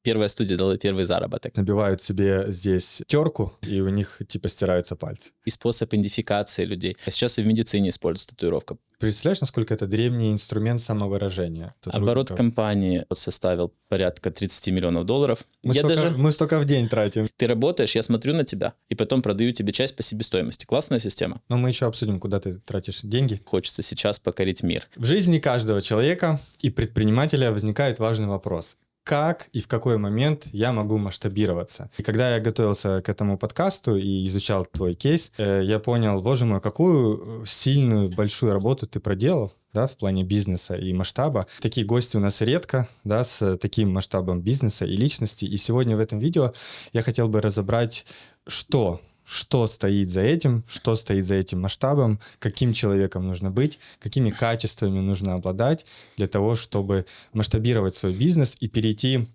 Первая студия дала первый заработок. Набивают себе здесь терку, и у них типа стираются пальцы. И способ идентификации людей. А сейчас и в медицине используется татуировка. Представляешь, насколько это древний инструмент самовыражения? Оборот компании составил порядка $30 миллионов. Мы столько в день тратим. Ты работаешь, я смотрю на тебя, и потом продаю тебе часть по себестоимости. Классная система. Но мы еще обсудим, куда ты тратишь деньги. Хочется сейчас покорить мир. В жизни каждого человека и предпринимателя возникает важный вопрос. Как и в какой момент я могу масштабироваться? И когда я готовился к этому подкасту и изучал твой кейс, я понял, боже мой, какую сильную, большую работу ты проделал, да, в плане бизнеса и масштаба. Такие гости у нас редко, да, с таким масштабом бизнеса и личности. И сегодня в этом видео я хотел бы разобрать, что стоит за этим масштабом, каким человеком нужно быть, какими качествами нужно обладать для того, чтобы масштабировать свой бизнес и перейти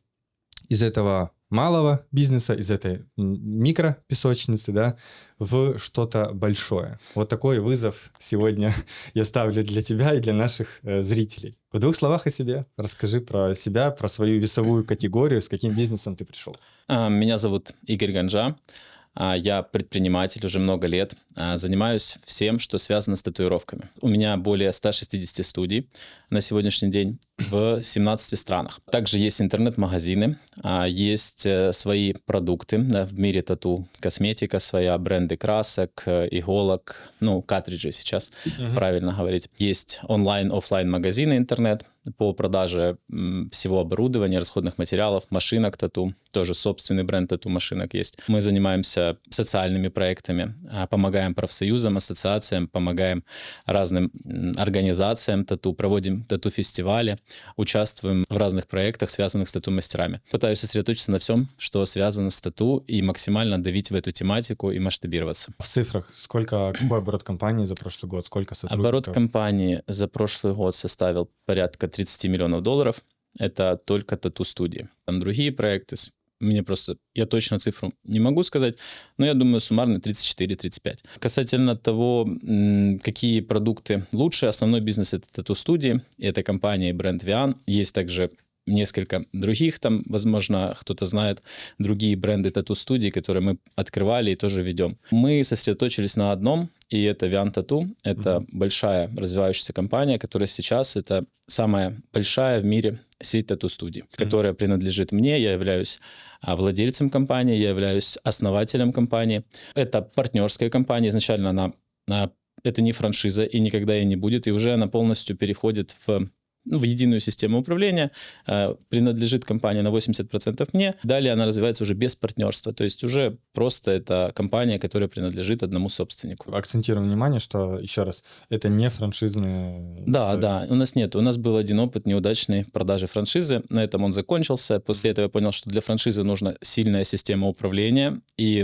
из этого малого бизнеса, из этой микропесочницы, да, в что-то большое. Вот такой вызов сегодня я ставлю для тебя и для наших зрителей. В 2 словах о себе. Расскажи про себя, про свою весовую категорию, с каким бизнесом ты пришел. Меня зовут Игорь Ганжа. Я предприниматель уже много лет, занимаюсь всем, что связано с татуировками. У меня более 160 студий на сегодняшний день в 17 странах. Также есть интернет-магазины, есть свои продукты в мире тату, косметика своя, бренды красок, иголок, картриджи сейчас, правильно говорить. Есть онлайн-офлайн магазины интернет по продаже всего оборудования, расходных материалов, машинок тату. Тоже собственный бренд тату-машинок есть. Мы занимаемся социальными проектами, помогаем профсоюзам, ассоциациям, помогаем разным организациям тату, проводим тату-фестивали, участвуем в разных проектах, связанных с тату-мастерами. Пытаюсь сосредоточиться на всем, что связано с тату, и максимально давить в эту тематику и масштабироваться. В цифрах, какой оборот компании за прошлый год, сколько сотрудников? Оборот компании за прошлый год составил порядка $30 миллионов. Это только тату-студии. Там другие проекты. Я точно цифру не могу сказать, но я думаю, суммарно 34-35. Касательно того, какие продукты лучше, основной бизнес — это тату-студии, это компания и бренд Vian. Есть также несколько других, там, возможно, кто-то знает, другие бренды тату-студий, которые мы открывали и тоже ведем. Мы сосредоточились на одном, и это Vian Tattoo. Это большая развивающаяся компания, которая сейчас это самая большая в мире сеть тату-студий, которая принадлежит мне. Я являюсь владельцем компании, я являюсь основателем компании. Это партнерская компания. Изначально это не франшиза и никогда и не будет. И уже она полностью переходит в единую систему управления, принадлежит компания на 80% мне. Далее она развивается уже без партнерства, то есть уже просто это компания, которая принадлежит одному собственнику. Акцентируем внимание, что, еще раз, это не франшизные истории. Да, у нас нет. У нас был один опыт неудачной продажи франшизы, на этом он закончился. После этого я понял, что для франшизы нужна сильная система управления, и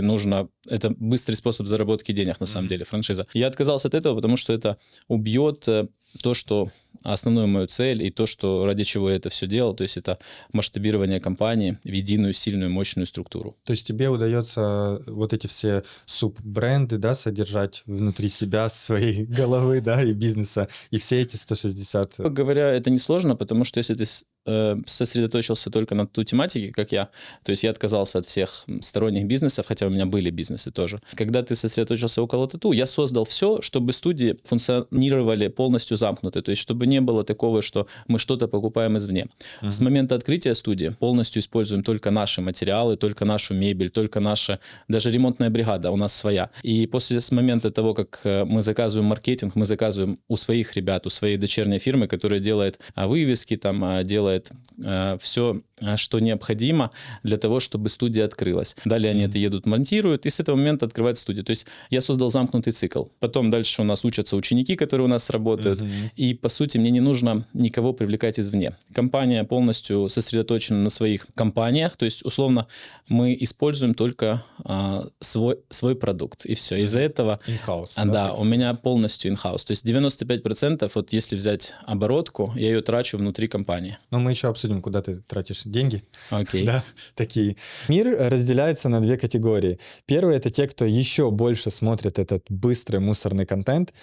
это быстрый способ заработки денег, на самом деле, франшиза. Я отказался от этого, потому что это убьет то, что основную мою цель и то, что ради чего я это все делал, то есть это масштабирование компании в единую, сильную, мощную структуру. То есть тебе удается вот эти все суббренды, да, содержать внутри себя, своей головы, да, и бизнеса, и все эти 160... Говоря, это несложно, потому что если ты сосредоточился только на ту тематике, как я, то есть я отказался от всех сторонних бизнесов, хотя у меня были бизнесы тоже. Когда ты сосредоточился около тату, я создал все, чтобы студии функционировали полностью замкнуты, то есть чтобы не было такого, что мы что-то покупаем извне. С момента открытия студии полностью используем только наши материалы, только нашу мебель, только наша, даже ремонтная бригада у нас своя. И с момента того, как мы заказываем маркетинг, мы заказываем у своих ребят, у своей дочерней фирмы, которая делает вывески, там делает все, что необходимо для того, чтобы студия открылась. Далее они это едут, монтируют, и с этого момента открывается студия. То есть я создал замкнутый цикл. Потом дальше у нас учатся ученики, которые у нас работают, и, по сути, мне не нужно никого привлекать извне. Компания полностью сосредоточена на своих компаниях, то есть, условно, мы используем только свой продукт, и все. Из-за этого... In-house. Да, у меня полностью in-house. То есть 95%, вот если взять оборотку, я ее трачу внутри компании. Но мы еще обсудим, куда ты тратишь деньги. Окей. Да, такие. Мир разделяется на 2 категории. Первый — это те, кто еще больше смотрит этот быстрый мусорный контент,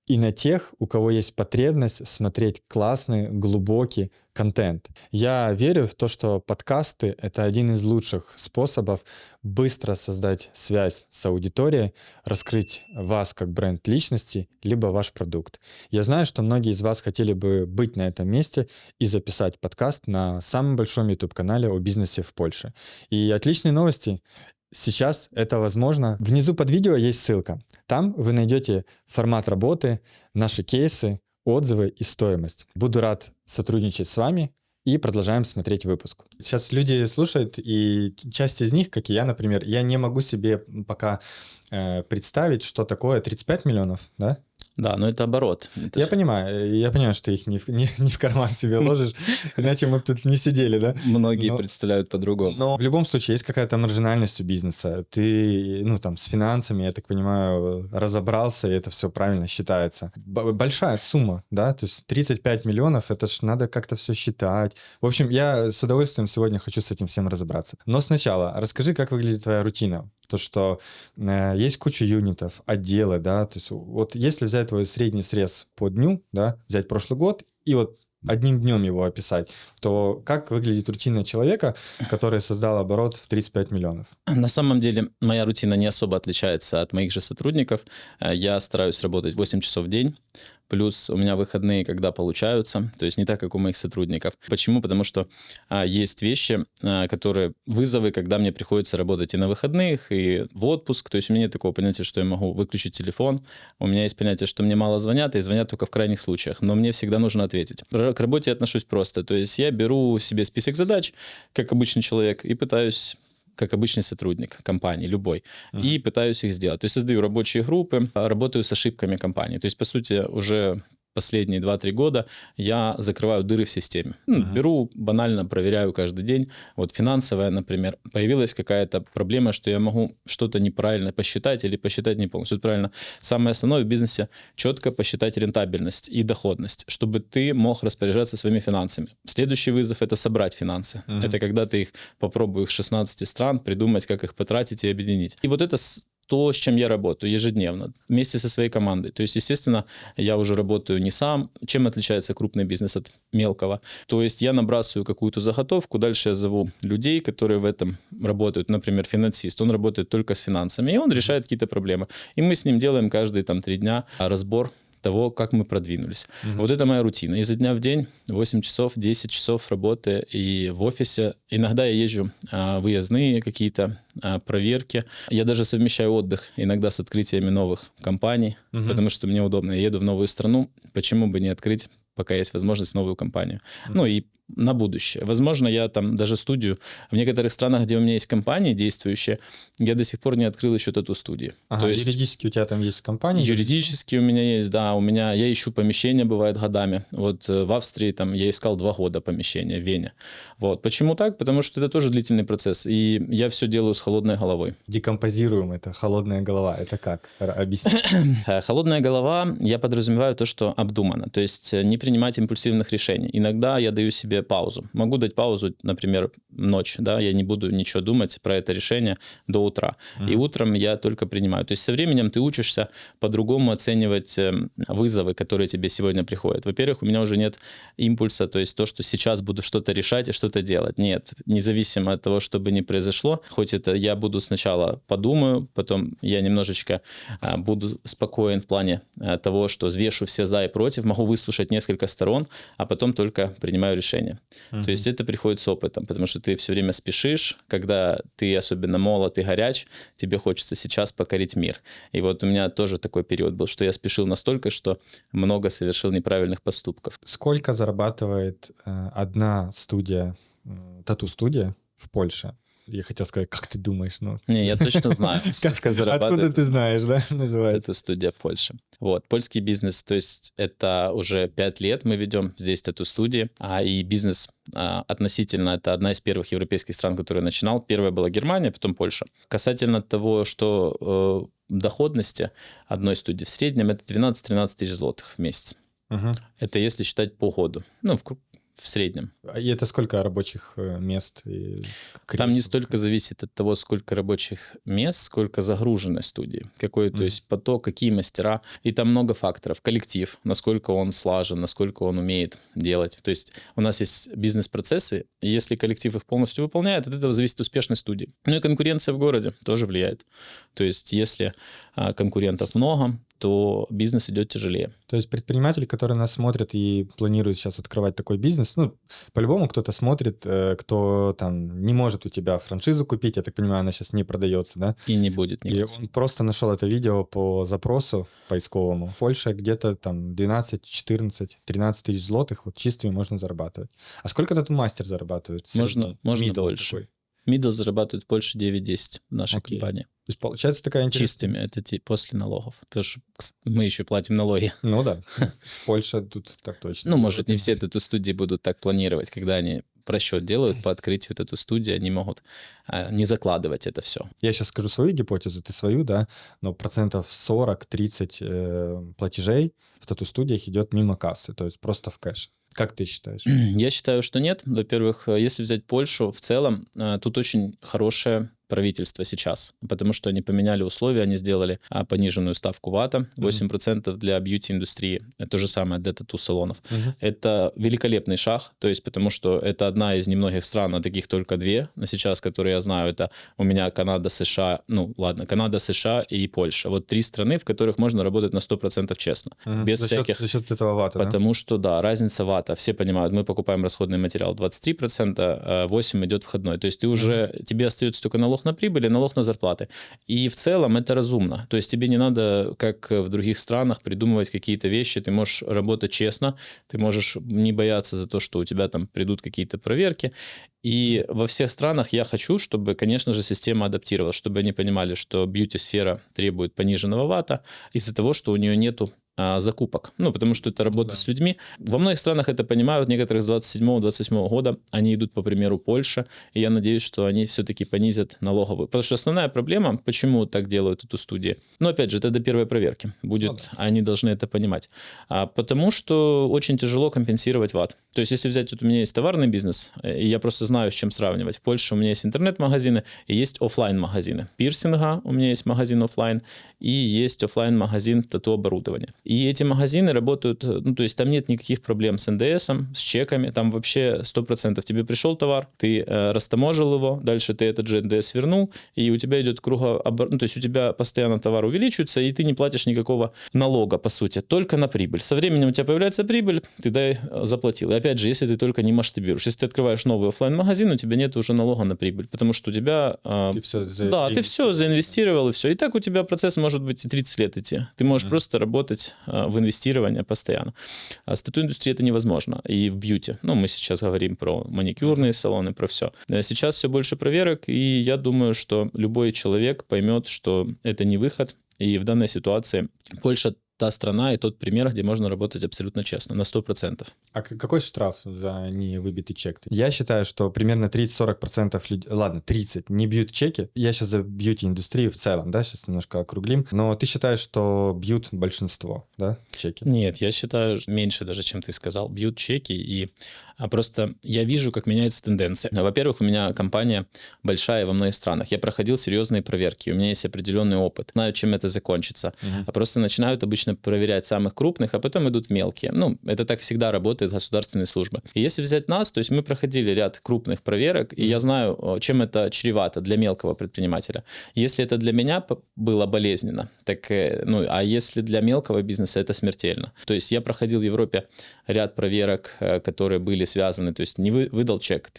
и на тех, у кого есть потребность смотреть классный, глубокий контент. Я верю в то, что подкасты — это один из лучших способов быстро создать связь с аудиторией, раскрыть вас как бренд личности, либо ваш продукт. Я знаю, что многие из вас хотели бы быть на этом месте и записать подкаст на самом большом YouTube-канале о бизнесе в Польше. И отличные новости. Сейчас это возможно. Внизу под видео есть ссылка. Там вы найдете формат работы, наши кейсы, отзывы и стоимость. Буду рад сотрудничать с вами и продолжаем смотреть выпуск. Сейчас люди слушают, и часть из них, как и я, например, я не могу себе пока представить, что такое 35 миллионов, да? Да, но это оборот. Я понимаю, что их не в карман себе ложишь, иначе мы бы тут не сидели, да? Многие представляют по-другому. Но в любом случае есть какая-то маржинальность у бизнеса. Ты, с финансами, я так понимаю, разобрался, и это все правильно считается. Большая сумма, да? То есть 35 миллионов, это ж надо как-то все считать. В общем, я с удовольствием сегодня хочу с этим всем разобраться. Но сначала расскажи, как выглядит твоя рутина. То, что есть куча юнитов, отделы, да, то есть вот если взять твой средний срез по дню, да, взять прошлый год и вот одним днем его описать, то как выглядит рутина человека, который создал оборот в 35 миллионов? На самом деле моя рутина не особо отличается от моих же сотрудников. Я стараюсь работать 8 часов в день, плюс у меня выходные, когда получаются, то есть не так, как у моих сотрудников. Почему? Потому что есть вещи, которые вызовы, когда мне приходится работать и на выходных, и в отпуск. То есть у меня нет такого понятия, что я могу выключить телефон. У меня есть понятие, что мне мало звонят, и звонят только в крайних случаях. Но мне всегда нужно ответить. К работе я отношусь просто. То есть я беру себе список задач, как обычный человек, и пытаюсь как обычный сотрудник компании, любой, и пытаюсь их сделать. То есть создаю рабочие группы, работаю с ошибками компании. То есть, по сути, уже последние 2-3 года я закрываю дыры в системе. Беру, банально проверяю каждый день. Вот финансовая, например, появилась какая-то проблема, что я могу что-то неправильно посчитать или посчитать не полностью. Это правильно. Самое основное в бизнесе — четко посчитать рентабельность и доходность, чтобы ты мог распоряжаться своими финансами. Следующий вызов — это собрать финансы. Это когда ты их попробуешь в 16 стран придумать, как их потратить и объединить. И вот это то, с чем я работаю ежедневно, вместе со своей командой. То есть, естественно, я уже работаю не сам. Чем отличается крупный бизнес от мелкого? То есть я набрасываю какую-то заготовку, дальше я зову людей, которые в этом работают. Например, финансист, он работает только с финансами, и он решает какие-то проблемы. И мы с ним делаем каждые 3 дня разбор того, как мы продвинулись. Вот это моя рутина. Изо дня в день 8 часов, 10 часов работы и в офисе. Иногда я езжу выездные какие-то проверки. Я даже совмещаю отдых иногда с открытиями новых компаний, потому что мне удобно. Я еду в новую страну, почему бы не открыть, пока есть возможность, новую компанию. Ну и на будущее. Возможно, я там даже студию в некоторых странах, где у меня есть компании действующие, я до сих пор не открыл еще тату-студию. Ага, то есть юридически у тебя там есть компания? Юридически у меня есть, да. Я ищу помещение, бывает, годами. Вот в Австрии там я искал 2 года помещение, в Вене. Вот. Почему так? Потому что это тоже длительный процесс, и я все делаю с холодной головой. Декомпозируем это, холодная голова. Это как? Объясни. Холодная голова, я подразумеваю то, что обдумано. То есть не принимать импульсивных решений. Иногда я даю себе паузу. Могу дать паузу, например, ночь, да, я не буду ничего думать про это решение до утра. И утром я только принимаю. То есть со временем ты учишься по-другому оценивать вызовы, которые тебе сегодня приходят. Во-первых, у меня уже нет импульса, то есть то, что сейчас буду что-то решать и что-то делать. Нет, независимо от того, что бы ни произошло, хоть это я буду сначала подумаю, потом я немножечко буду спокоен в плане того, что взвешу все за и против, могу выслушать несколько сторон, а потом только принимаю решение. То есть это приходит с опытом, потому что ты все время спешишь, когда ты особенно молод и горяч, тебе хочется сейчас покорить мир. И вот у меня тоже такой период был, что я спешил настолько, что много совершил неправильных поступков. Сколько зарабатывает одна студия, тату-студия в Польше? Я хотел сказать, как ты думаешь? Не, я точно знаю, сколько зарабатывает. Откуда ты знаешь, да, называется? Это студия в Польше. Вот, польский бизнес, то есть это уже 5 лет мы ведем здесь тату-студии, и бизнес относительно, это одна из первых европейских стран, которую я начинал. Первая была Германия, потом Польша. Касательно того, что доходности одной студии в среднем это 12-13 тысяч злотых в месяц. Это если считать по году. В в среднем. И это сколько рабочих мест? Там не столько зависит от того, сколько рабочих мест, сколько загруженной студии. Какой, то есть поток, какие мастера. И там много факторов. Коллектив, насколько он слажен, насколько он умеет делать. То есть у нас есть бизнес-процессы, и если коллектив их полностью выполняет, от этого зависит успешность студии. Ну и конкуренция в городе тоже влияет. То есть если конкурентов много, то бизнес идет тяжелее. То есть предприниматели, которые нас смотрят и планируют сейчас открывать такой бизнес, ну, по-любому кто-то смотрит, кто там не может у тебя франшизу купить, я так понимаю, она сейчас не продается, да? И не будет И никогда. он просто нашел это видео по запросу поисковому. В Польше где-то там 12, 14, 13 тысяч злотых вот чистыми можно зарабатывать. А сколько этот мастер зарабатывает? Можно Middle больше. такой. Middle зарабатывает в Польше 9-10 в нашей Окей. компании. То есть получается такая интересная... Чистыми, это после налогов. Потому что мы еще платим налоги. Ну да, в Польше тут так точно. Ну, может, не все эту студии будут так планировать, когда они просчет делают по открытию вот эту студию, они могут не закладывать это все. Я сейчас скажу свою гипотезу, ты свою, да, но процентов 40-30 платежей в тату-студиях идет мимо кассы, то есть просто в кэш. Как ты считаешь? Я считаю, что нет. Во-первых, если взять Польшу в целом, тут очень хорошее правительство сейчас, потому что они поменяли условия, они сделали пониженную ставку ВАТа, 8% для бьюти-индустрии, то же самое для тату-салонов. Это великолепный шаг, то есть потому что это одна из немногих стран, а таких только две на сейчас, которые я знаю, это у меня Канада, США, ну ладно, Канада, США и Польша. Вот 3 страны, в которых можно работать на 100% честно, без всяких... За счет этого ВАТа, Потому что, да, разница ВАТа, все понимают, мы покупаем расходный материал 23%, а 8% идет входной, то есть ты уже, тебе остается только налог на прибыль и налог на зарплаты. И в целом это разумно. То есть тебе не надо, как в других странах, придумывать какие-то вещи. Ты можешь работать честно, ты можешь не бояться за то, что у тебя там придут какие-то проверки. И во всех странах я хочу, чтобы, конечно же, система адаптировалась, чтобы они понимали, что бьюти-сфера требует пониженного ВАТа из-за того, что у нее нету закупок. Ну, потому что это работа с людьми. Во многих странах это понимают, некоторых с 27-28 года они идут по примеру Польши, и я надеюсь, что они все-таки понизят налоговую. Потому что основная проблема, почему так делают эту студию, ну, опять же, это до первой проверки будет, они должны это понимать. Потому что очень тяжело компенсировать ВАТ. То есть, если взять, вот у меня есть товарный бизнес, и я просто знаю, с чем сравнивать. В Польше у меня есть интернет-магазины и есть офлайн-магазины. Пирсинга у меня есть магазин офлайн, и есть офлайн-магазин тату-оборудования. И эти магазины работают, ну, то есть там нет никаких проблем с НДСом, с чеками, там вообще 100%. Тебе пришел товар, ты растаможил его, дальше ты этот же НДС вернул, и у тебя идет кругооборот, ну, то есть у тебя постоянно товар увеличивается, и ты не платишь никакого налога, по сути, только на прибыль. Со временем у тебя появляется прибыль, ты заплатил. И опять же, если ты только не масштабируешь, если ты открываешь новый офлайн-магазин, у тебя нет уже налога на прибыль, потому что у тебя... ты все заинвестировал, и все. И так у тебя процесс может быть и 30 лет идти. Ты можешь просто работать в инвестирование постоянно. А с тату-индустрией это невозможно. И в бьюти. Ну, мы сейчас говорим про маникюрные салоны, про все. Сейчас все больше проверок, и я думаю, что любой человек поймет, что это не выход. И в данной ситуации Польша та страна и тот пример, где можно работать абсолютно честно, на 100%. А какой штраф за невыбитый чек? Я считаю, что примерно 30-40% людей, ладно, 30, не бьют чеки. Я сейчас за бьюти-индустрию в целом, да, сейчас немножко округлим. Но ты считаешь, что бьют большинство, да, чеки? Нет, я считаю, меньше даже, чем ты сказал. Бьют чеки, и просто я вижу, как меняется тенденция. Во-первых, у меня компания большая во многих странах. Я проходил серьезные проверки, у меня есть определенный опыт. Знаю, чем это закончится. А просто начинают обычно проверять самых крупных, а потом идут в мелкие. Ну, это так всегда работает государственные службы. И если взять нас, то есть мы проходили ряд крупных проверок, и я знаю, чем это чревато для мелкого предпринимателя. Если это для меня было болезненно, так, ну, а если для мелкого бизнеса, это смертельно. То есть я проходил в Европе ряд проверок, которые были связаны, то есть не выдал чек,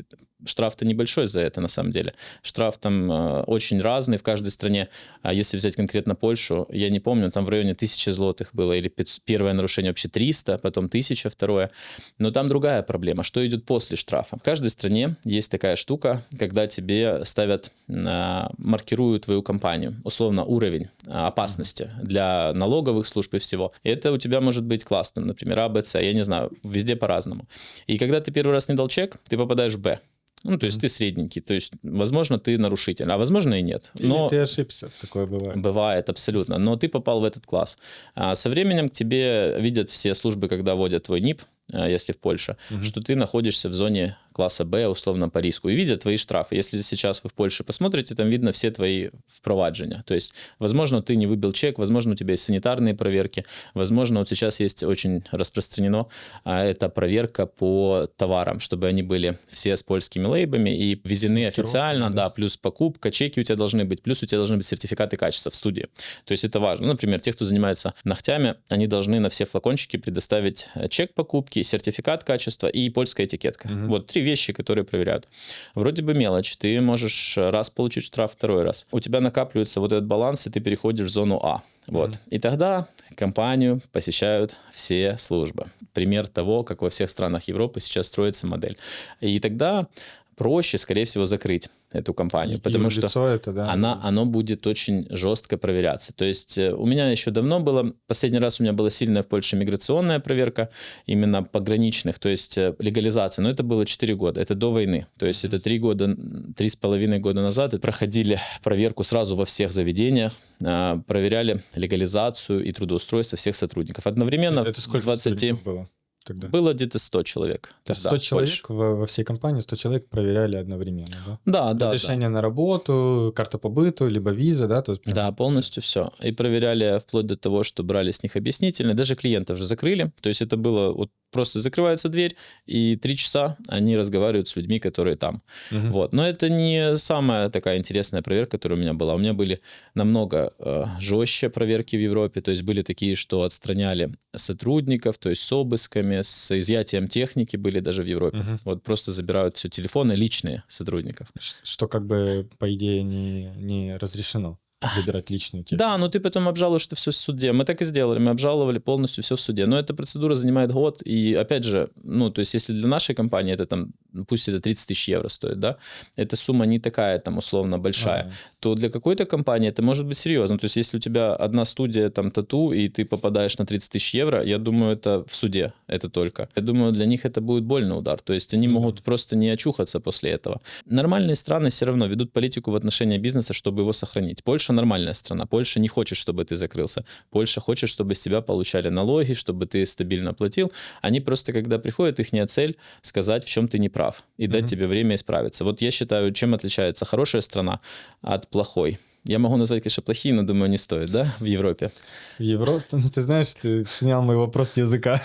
штраф-то небольшой за это на самом деле. Штраф там очень разный в каждой стране. А если взять конкретно Польшу, я не помню, там в районе 1000 злотых было, или первое нарушение вообще 300, потом 1000 второе. Но там другая проблема, что идет после штрафа. В каждой стране есть такая штука, когда тебе ставят, маркируют твою компанию, условно уровень опасности для налоговых служб и всего. И это у тебя может быть классным, например, А, Б, С, я не знаю, везде по-разному. И когда ты первый раз не дал чек, ты попадаешь в Б. Ну, то есть ты средненький, то есть, возможно, ты нарушитель, а возможно и нет. Или ты ошибся, такое бывает. Бывает, абсолютно, но ты попал в этот класс. А со временем к тебе видят все службы, когда вводят твой НИП, если в Польше, что ты находишься в зоне класса Б, условно, по риску, и видят твои штрафы. Если сейчас вы в Польше посмотрите, там видно все твои впроваджения. То есть, возможно, ты не выбил чек, возможно, у тебя есть санитарные проверки, возможно, вот сейчас есть очень распространено это проверка по товарам, чтобы они были все с польскими лейбами и ввезены официально, да, плюс покупка, чеки у тебя должны быть, плюс у тебя должны быть сертификаты качества в студии. То есть это важно. Ну, например, те, кто занимается ногтями, они должны на все флакончики предоставить чек покупки, сертификат качества и польская этикетка. Вот 3 вещи, которые проверяют. Вроде бы мелочь. Ты можешь раз получить штраф, второй раз. У тебя накапливается вот этот баланс, и ты переходишь в зону А. Вот. И тогда компанию посещают все службы. Пример того, как во всех странах Европы сейчас строится модель. И тогда проще, скорее всего, закрыть эту компанию, потому что это, да, оно будет очень жестко проверяться. То есть у меня еще давно было, последний раз у меня была сильная в Польше миграционная проверка, именно пограничных, то есть легализация, но это было 4 года, это до войны, то есть это 3,5 года назад проходили проверку сразу во всех заведениях, проверяли легализацию и трудоустройство всех сотрудников. Одновременно это сколько 20 было? Тогда. Было где-то 100 человек. То есть 100 человек во всей компании, 100 человек проверяли одновременно, да? Да, разрешение на работу, карта побыту, либо виза, да? То есть прям... Да, полностью все. И проверяли вплоть до того, что брали с них объяснительные. Даже клиентов же закрыли. То есть это было вот просто закрывается дверь, и 3 часа они разговаривают с людьми, которые там. Вот. Но это не самая такая интересная проверка, которая у меня была. У меня были намного жестче проверки в Европе. То есть были такие, что отстраняли сотрудников, то есть с обысками, с изъятием техники были даже в Европе. Вот просто забирают все телефоны личные сотрудников. Что как бы, по идее, не разрешено. Забирать личную технику. Да, но ты потом обжалуешь это все в суде. Мы так и сделали, мы обжаловали полностью все в суде. Но эта процедура занимает год, и опять же, ну, то есть если для нашей компании это там, пусть это 30 тысяч евро стоит, да, эта сумма не такая там условно большая, то для какой-то компании это может быть серьезно. То есть если у тебя одна студия там тату, и ты попадаешь на 30 тысяч евро, я думаю, это в суде, это только. Я думаю, для них это будет больный удар. То есть они могут просто не очухаться после этого. Нормальные страны все равно ведут политику в отношении бизнеса, чтобы его сохранить. Польша нормальная страна. Польша не хочет, чтобы ты закрылся. Польша хочет, чтобы с тебя получали налоги, чтобы ты стабильно платил. Они просто, когда приходят, их цель сказать, в чем ты не прав, и дать тебе время исправиться. Вот я считаю, чем отличается хорошая страна от плохой. Я могу назвать, конечно, плохие, но, думаю, не стоит, да, в Европе? В Европе? Ну, ты знаешь, ты снял мой вопрос с языка.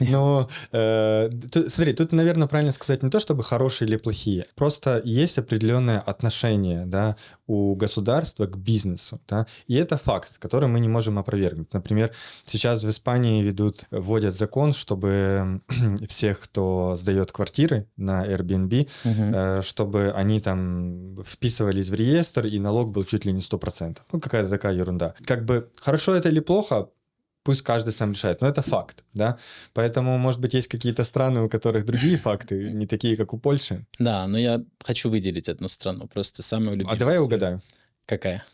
Но, смотри, тут, наверное, правильно сказать не то, чтобы хорошие или плохие. Просто есть определенное отношение, да, у государства к бизнесу, да, и это факт, который мы не можем опровергнуть. Например, сейчас в Испании вводят закон, чтобы всех, кто сдает квартиры на Airbnb, чтобы они там вписывались в реестр, и налог был чуть ли не 100%. Ну, какая-то такая ерунда. Как бы хорошо это или плохо, пусть каждый сам решает, но это факт, да. Поэтому, может быть, есть какие-то страны, у которых другие факты, не такие, как у Польши. Да, но я хочу выделить одну страну, просто самую любимую. А давай я угадаю. Какая?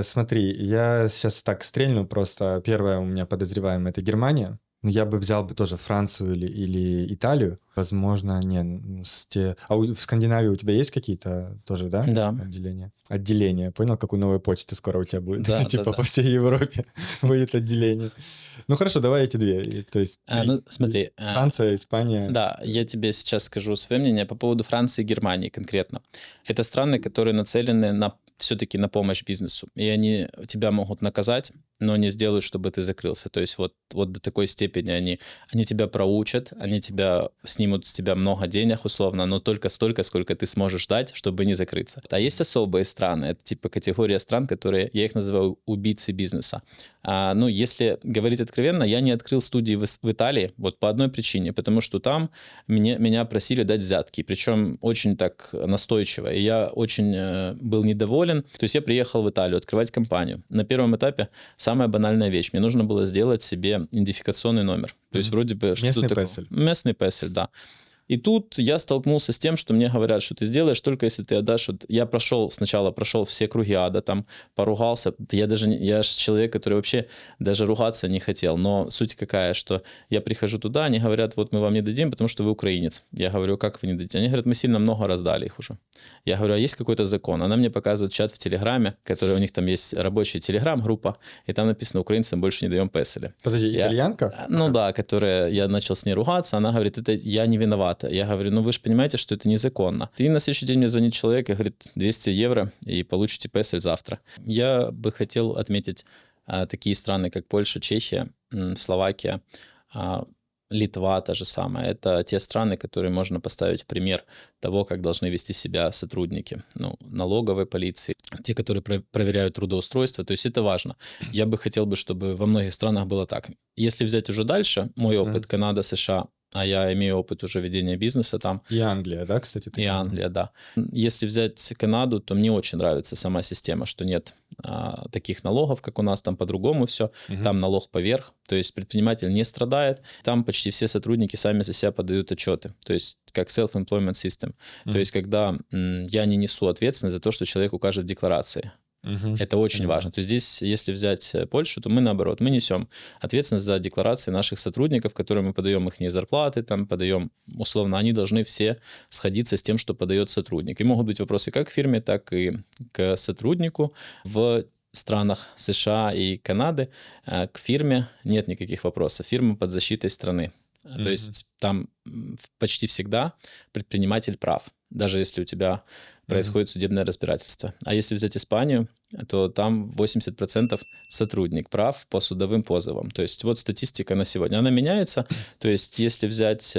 Смотри, я сейчас так стрельну, просто первое у меня подозреваемое — это Германия. Я бы взял бы тоже Францию или Италию. Возможно, в Скандинавии у тебя есть какие-то тоже, да? Да. Отделения. Понял, как у Новой почты скоро у тебя будет? Да, типа по всей Европе будет отделение. Ну хорошо, давай эти две. То есть смотри. Франция, Испания. Да, я тебе сейчас скажу свое мнение по поводу Франции и Германии конкретно. Это страны, которые нацелены все-таки на помощь бизнесу. И они тебя могут наказать, но не сделают, чтобы ты закрылся. То есть вот до такой степени они тебя проучат, они снимут с тебя много денег условно, но только столько, сколько ты сможешь дать, чтобы не закрыться. А есть особые страны, это типа категория стран, которые, я их называю убийцы бизнеса. Если говорить откровенно, я не открыл студии в Италии вот по одной причине, потому что там меня просили дать взятки, причем очень так настойчиво, и я очень был недоволен. То есть я приехал в Италию открывать компанию. На первом этапе самая банальная вещь. Мне нужно было сделать себе идентификационный номер. То есть вроде бы... Местный песель. Местный песель, да. И тут я столкнулся с тем, что мне говорят, что ты сделаешь только если ты отдашь. Вот я сначала прошел все круги ада, там поругался. Я же человек, который вообще даже ругаться не хотел. Но суть какая, что я прихожу туда, они говорят, вот мы вам не дадим, потому что вы украинец. Я говорю, как вы не дадите? Они говорят, мы сильно много раздали их уже. Я говорю, а есть какой-то закон? Она мне показывает чат в Телеграме, который у них там есть рабочая Телеграм-группа, и там написано, украинцам больше не даем песеля. Подожди, итальянка? Ну да, которая, я начал с ней ругаться, она говорит, это я не виновата. Я говорю, ну вы же понимаете, что это незаконно. И на следующий день мне звонит человек и говорит, 200 евро и получите песель завтра. Я бы хотел отметить такие страны, как Польша, Чехия, Словакия, Литва та же самая. Это те страны, которые можно поставить в пример того, как должны вести себя сотрудники. Ну, налоговой полиции, те, которые проверяют трудоустройство. То есть это важно. Я бы хотел, чтобы во многих странах было так. Если взять уже дальше, мой опыт, Канада, США, а я имею опыт уже ведения бизнеса там. И Англия, да, кстати? И Англия, да. Если взять Канаду, то мне очень нравится сама система, что нет таких налогов, как у нас, там по-другому все. Там налог поверх, то есть предприниматель не страдает. Там почти все сотрудники сами за себя подают отчеты, то есть как self-employment system. То есть когда я не несу ответственность за то, что человек укажет в декларации. Это очень важно. То есть здесь, если взять Польшу, то мы наоборот, мы несем ответственность за декларации наших сотрудников, которые мы подаем их зарплаты, там подаем, условно, они должны все сходиться с тем, что подает сотрудник. И могут быть вопросы как к фирме, так и к сотруднику. В странах США и Канады к фирме нет никаких вопросов. Фирма под защитой страны. То есть там почти всегда предприниматель прав, даже если у тебя происходит судебное разбирательство. А если взять Испанию, то там 80% сотрудник прав по судовым позовам. То есть вот статистика на сегодня. Она меняется. То есть если взять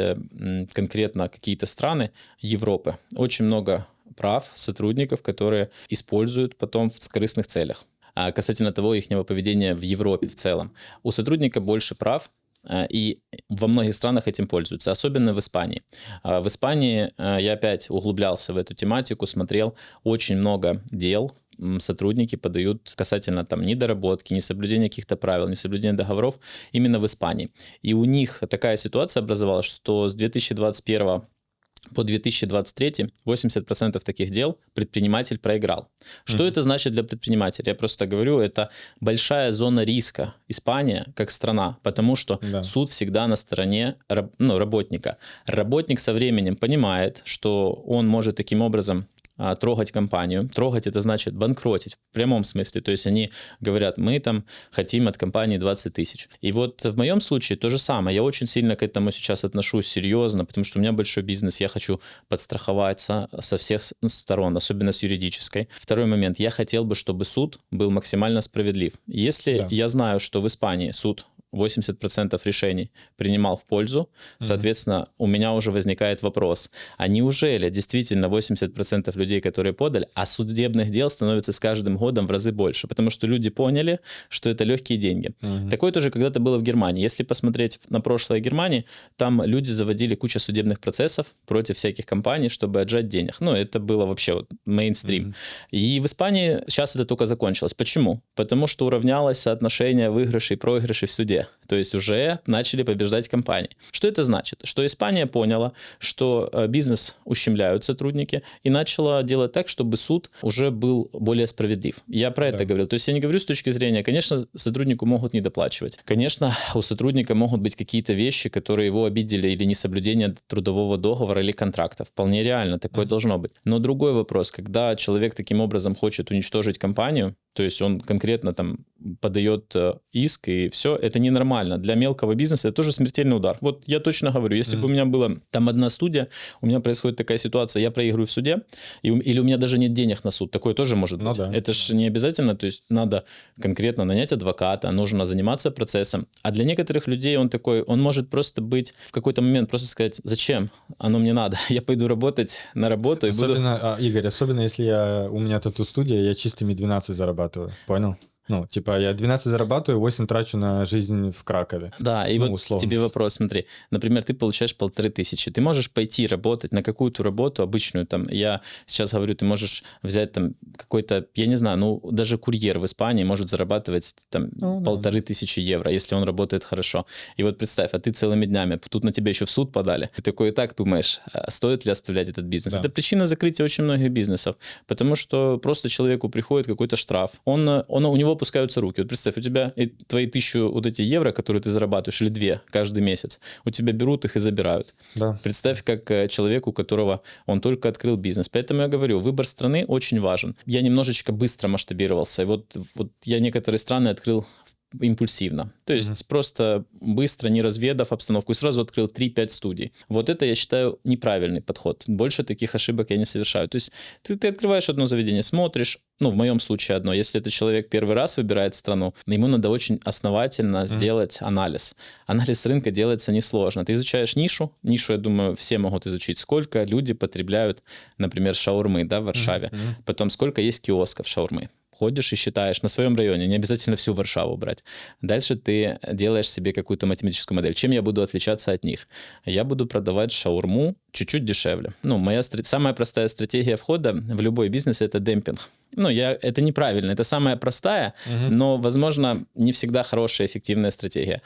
конкретно какие-то страны Европы, очень много прав сотрудников, которые используют потом в корыстных целях. А касательно того ихнего поведения в Европе в целом. У сотрудника больше прав, и во многих странах этим пользуются, особенно в Испании. В Испании я опять углублялся в эту тематику, смотрел очень много дел, сотрудники подают касательно там недоработки, несоблюдения каких-то правил, несоблюдения договоров именно в Испании. И у них такая ситуация образовалась, что с 2021 по 2023 80% таких дел предприниматель проиграл. Что это значит для предпринимателя? Я просто говорю, это большая зона риска Испания как страна, потому что суд всегда на стороне работника. Работник со временем понимает, что он может таким образом трогать компанию. Трогать — это значит банкротить в прямом смысле. То есть они говорят, мы там хотим от компании 20 тысяч. И вот в моем случае то же самое. Я очень сильно к этому сейчас отношусь серьезно, потому что у меня большой бизнес, я хочу подстраховаться со всех сторон, особенно с юридической. Второй момент. Я хотел бы, чтобы суд был максимально справедлив. Если я знаю, что в Испании суд 80% решений принимал в пользу, соответственно, у меня уже возникает вопрос, а неужели действительно 80% людей, которые подали, а судебных дел становится с каждым годом в разы больше, потому что люди поняли, что это легкие деньги. Такое тоже когда-то было в Германии. Если посмотреть на прошлое Германии, там люди заводили кучу судебных процессов против всяких компаний, чтобы отжать денег. Ну, это было вообще вот мейнстрим. И в Испании сейчас это только закончилось. Почему? Потому что уравнялось соотношение выигрышей и проигрышей в суде. То есть уже начали побеждать компании. Что это значит? Что Испания поняла, что бизнес ущемляют сотрудники, и начала делать так, чтобы суд уже был более справедлив. Я про это говорил. То есть я не говорю с точки зрения, конечно, сотруднику могут недоплачивать. Конечно, у сотрудника могут быть какие-то вещи, которые его обидели, или несоблюдение трудового договора или контракта. Вполне реально, такое должно быть. Но другой вопрос, когда человек таким образом хочет уничтожить компанию, то есть он конкретно там подает иск, и все, это ненормально. Для мелкого бизнеса это тоже смертельный удар. Вот я точно говорю, если бы у меня была там одна студия, у меня происходит такая ситуация, я проигрываю в суде, или у меня даже нет денег на суд, такое тоже может быть. Это же не обязательно, то есть надо конкретно нанять адвоката, нужно заниматься процессом. А для некоторых людей он такой, он может просто быть в какой-то момент, просто сказать, зачем оно мне надо, я пойду работать на работу. Особенно, Игорь, особенно если у меня тату-студия, я чистыми 12 зарабатываю, понял? Ну, типа, я 12 зарабатываю, 8 трачу на жизнь в Кракове. Да, и Ну, вот условно. тебе вопрос, смотри, например, ты получаешь 1500, ты можешь пойти работать на какую-то работу обычную, там, я сейчас говорю, ты можешь взять там какой-то, я не знаю, ну, даже курьер в Испании может зарабатывать там Ну, да, 1500 евро, если он работает хорошо. И вот представь, а ты целыми днями, тут на тебя еще в суд подали, ты такой и так думаешь, а стоит ли оставлять этот бизнес? Да. Это причина закрытия очень многих бизнесов, потому что просто человеку приходит какой-то штраф, у него опускаются руки. Вот представь, у тебя твои 1000 вот эти евро, которые ты зарабатываешь, или 2 каждый месяц, у тебя берут их и забирают. Да. Представь, как человек, у которого он только открыл бизнес. Поэтому я говорю, выбор страны очень важен. Я немножечко быстро масштабировался. И вот я некоторые страны открыл импульсивно. То есть просто быстро, не разведав обстановку, и сразу открыл 3-5 студий. Вот это, я считаю, неправильный подход. Больше таких ошибок я не совершаю. То есть ты открываешь одно заведение, смотришь, ну, в моем случае одно. Если это человек первый раз выбирает страну, ему надо очень основательно сделать анализ. Анализ рынка делается несложно. Ты изучаешь нишу, я думаю, все могут изучить, сколько люди потребляют, например, шаурмы, да, в Варшаве, потом сколько есть киосков шаурмы. Ходишь и считаешь на своем районе, не обязательно всю Варшаву брать. Дальше ты делаешь себе какую-то математическую модель. Чем я буду отличаться от них? Я буду продавать шаурму чуть-чуть дешевле. Ну, самая простая стратегия входа в любой бизнес – это демпинг. Это неправильно, это самая простая, но, возможно, не всегда хорошая, эффективная стратегия.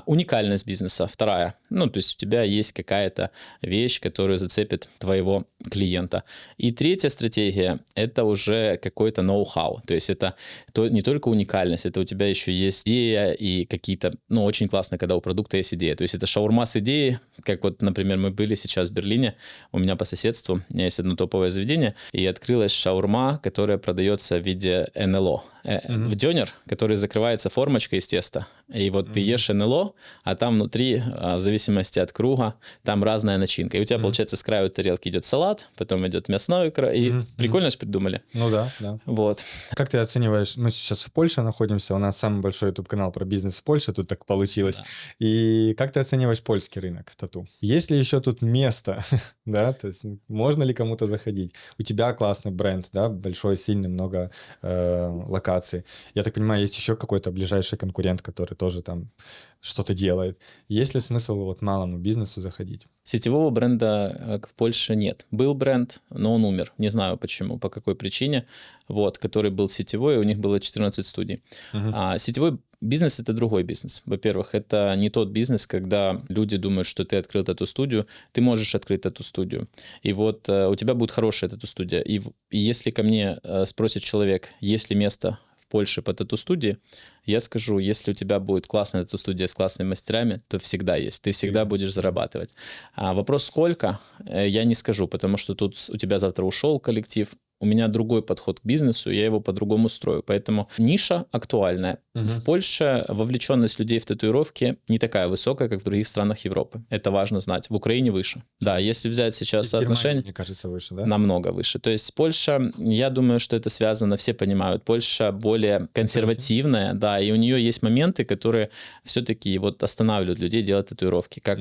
Уникальность бизнеса – вторая. То есть у тебя есть какая-то вещь, которая зацепит твоего клиента. И третья стратегия – это уже какой-то ноу-хау. То есть это не только уникальность, это у тебя еще есть идея и какие-то, очень классно, когда у продукта есть идея. То есть это шаурма с идеей, как вот, например, мы были сейчас в Берлине, у меня по соседству, у меня есть одно топовое заведение, и открылась шаурма, которая продается в виде НЛО. В дёнер, который закрывается формочкой из теста. И вот ты ешь НЛО, а там внутри, в зависимости от круга, там разная начинка. И у тебя, получается, с краю тарелки идет салат, потом идет мясной край. И прикольно же придумали. Ну да. Вот. Как ты оцениваешь, мы сейчас в Польше находимся, у нас самый большой YouTube-канал про бизнес в Польше, тут так получилось. Да. И как ты оцениваешь польский рынок тату? Есть ли еще тут место, да, то есть можно ли кому-то заходить? У тебя классный бренд, да, большой, сильный, много локаций. Я так понимаю, есть еще какой-то ближайший конкурент, который тоже там что-то делает. Есть ли смысл вот малому бизнесу заходить? Сетевого бренда в Польше нет. Был бренд, но он умер. Не знаю почему, по какой причине. Вот, который был сетевой, у них было 14 студий. А сетевой бизнес – это другой бизнес. Во-первых, это не тот бизнес, когда люди думают, что ты открыл эту студию, ты можешь открыть эту студию. И вот у тебя будет хорошая тату-студия. И если ко мне спросит человек, есть ли место в Польше по тату-студии, я скажу, если у тебя будет классная тату-студия с классными мастерами, то всегда есть. Ты всегда будешь зарабатывать. А вопрос сколько, я не скажу, потому что тут у тебя завтра ушел коллектив, у меня другой подход к бизнесу, я его по-другому строю. Поэтому ниша актуальная. В Польше вовлеченность людей в татуировки не такая высокая, как в других странах Европы. Это важно знать. В Украине выше. Да, если взять сейчас соотношение... Мне кажется, выше, да? Намного выше. То есть Польша, я думаю, что это связано, все понимают, Польша более консервативная, да, и у нее есть моменты, которые все-таки вот останавливают людей делать татуировки, как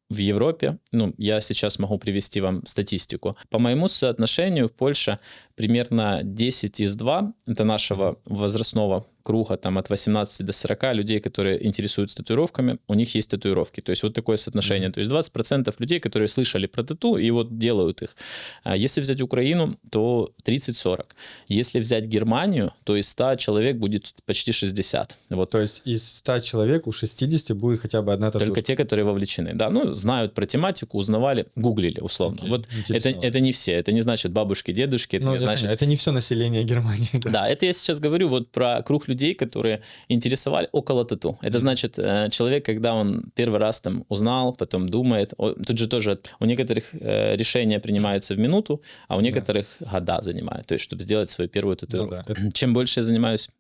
в Европе, я сейчас могу привести вам статистику. По моему соотношению в Польше примерно 10 из 2, это нашего возрастного круга, там от 18 до 40 людей, которые интересуются татуировками, у них есть татуировки. То есть вот такое соотношение. То есть 20% людей, которые слышали про тату и вот делают их. Если взять Украину, то 30-40. Если взять Германию, то из 100 человек будет почти 60. Вот. То есть из 100 человек у 60 будет хотя бы одна татушка? Только те, которые вовлечены. Да, знают про тематику, узнавали, гуглили условно. Окей, вот это не все. Это не значит бабушки, дедушки. Это не значит... Это не все население Германии. Да, это я сейчас говорю вот про круг людей, которые интересовали около тату. Это значит, человек, когда он первый раз там узнал, потом думает, тут же тоже у некоторых решения принимаются в минуту, а у некоторых года занимают, то есть чтобы сделать свою первую татуировку. Чем больше я занимаюсь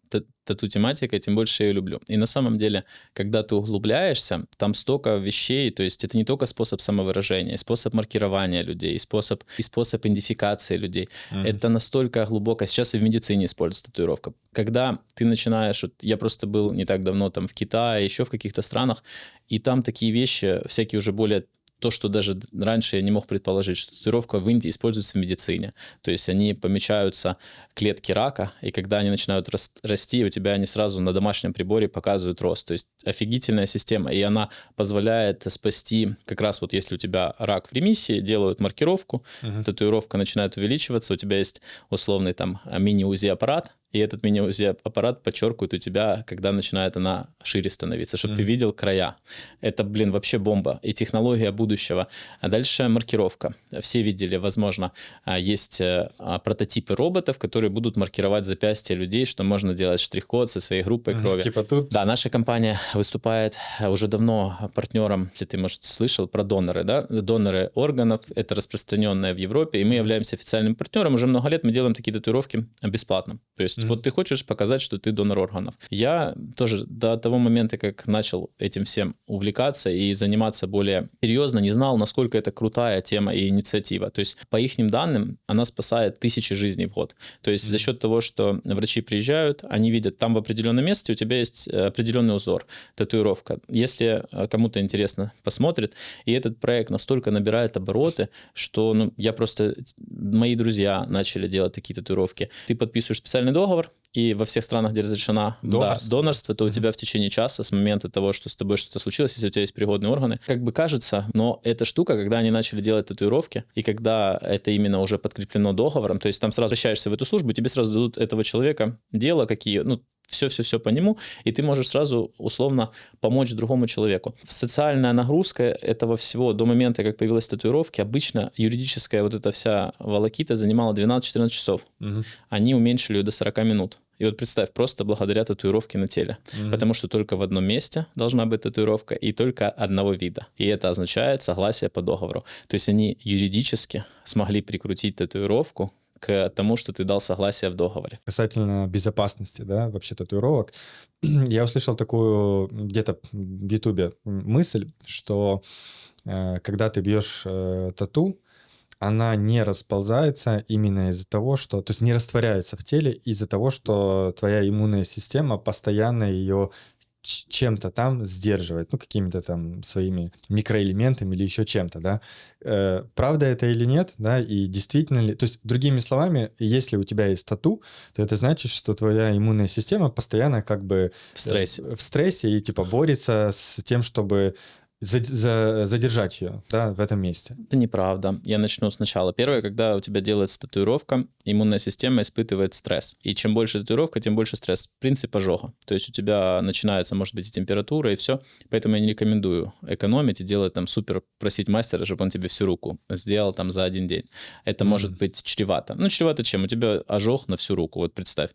тату-тематикой, тем больше я ее люблю. И на самом деле, когда ты углубляешься, там столько вещей, то есть это не только способ самовыражения, способ маркирования людей, способ идентификации людей. Это настолько глубоко. Сейчас и в медицине используется татуировка. Когда ты начинаешь, я просто был не так давно там в Китае, еще в каких-то странах, и там такие вещи, всякие уже более то, что даже раньше я не мог предположить, что татуировка в Индии используется в медицине. То есть они помечаются клетки рака, и когда они начинают расти, у тебя они сразу на домашнем приборе показывают рост. То есть офигительная система, и она позволяет спасти, как раз вот если у тебя рак в ремиссии, делают маркировку, татуировка начинает увеличиваться, у тебя есть условный там мини-УЗИ-аппарат, и этот мини-УЗИ-аппарат подчеркивает у тебя, когда начинает она шире становиться, чтобы ты видел края. Это, вообще бомба. И технология будущего. А дальше маркировка. Все видели, возможно, есть прототипы роботов, которые будут маркировать запястья людей, что можно делать штрих-код со своей группой крови. Типа тут... Да, наша компания выступает уже давно партнером, если ты, может, слышал, про доноры, да? Доноры органов, это распространенное в Европе, и мы являемся официальным партнером. Уже много лет мы делаем такие татуировки бесплатно. То есть вот ты хочешь показать, что ты донор органов. Я тоже до того момента, как начал этим всем увлекаться и заниматься более серьезно, не знал, насколько это крутая тема и инициатива. То есть по их данным, она спасает тысячи жизней в год. То есть за счет того, что врачи приезжают, они видят, там в определенном месте у тебя есть определенный узор, татуировка. Если кому-то интересно, посмотрит. И этот проект настолько набирает обороты, что мои друзья начали делать такие татуировки. Ты подписываешь специальный договор, и во всех странах, где разрешено донорство, то у тебя в течение часа с момента того, что с тобой что-то случилось, если у тебя есть пригодные органы, как бы кажется, но эта штука, когда они начали делать татуировки, и когда это именно уже подкреплено договором, то есть там сразу обращаешься в эту службу, тебе сразу дадут этого человека дело, какие, все по нему, и ты можешь сразу условно помочь другому человеку. Социальная нагрузка этого всего до момента, как появилась татуировки, обычно юридическая вот эта вся волокита занимала 12-14 часов. Они уменьшили ее до 40 минут. И вот представь, просто благодаря татуировке на теле. Потому что только в одном месте должна быть татуировка и только одного вида. И это означает согласие по договору. То есть они юридически смогли прикрутить татуировку к тому, что ты дал согласие в договоре. Касательно безопасности, да, вообще татуировок, я услышал такую где-то в Ютубе мысль, что когда ты бьешь тату, она не расползается именно из-за того, что... То есть не растворяется в теле из-за того, что твоя иммунная система постоянно ее чем-то там сдерживает, какими-то там своими микроэлементами или еще чем-то, да. Правда это или нет, да, и действительно ли... То есть, другими словами, если у тебя есть тату, то это значит, что твоя иммунная система постоянно как бы... В стрессе. В стрессе и типа борется с тем, чтобы задержать ее, да, в этом месте. Это неправда. Я начну сначала. Первое, когда у тебя делается татуировка, иммунная система испытывает стресс. И чем больше татуировка, тем больше стресс. Принцип ожога. То есть у тебя начинается, может быть, и температура, и все. Поэтому я не рекомендую экономить и делать там супер, просить мастера, чтобы он тебе всю руку сделал там за один день. Это может быть чревато. Чревато чем? У тебя ожог на всю руку, вот представь.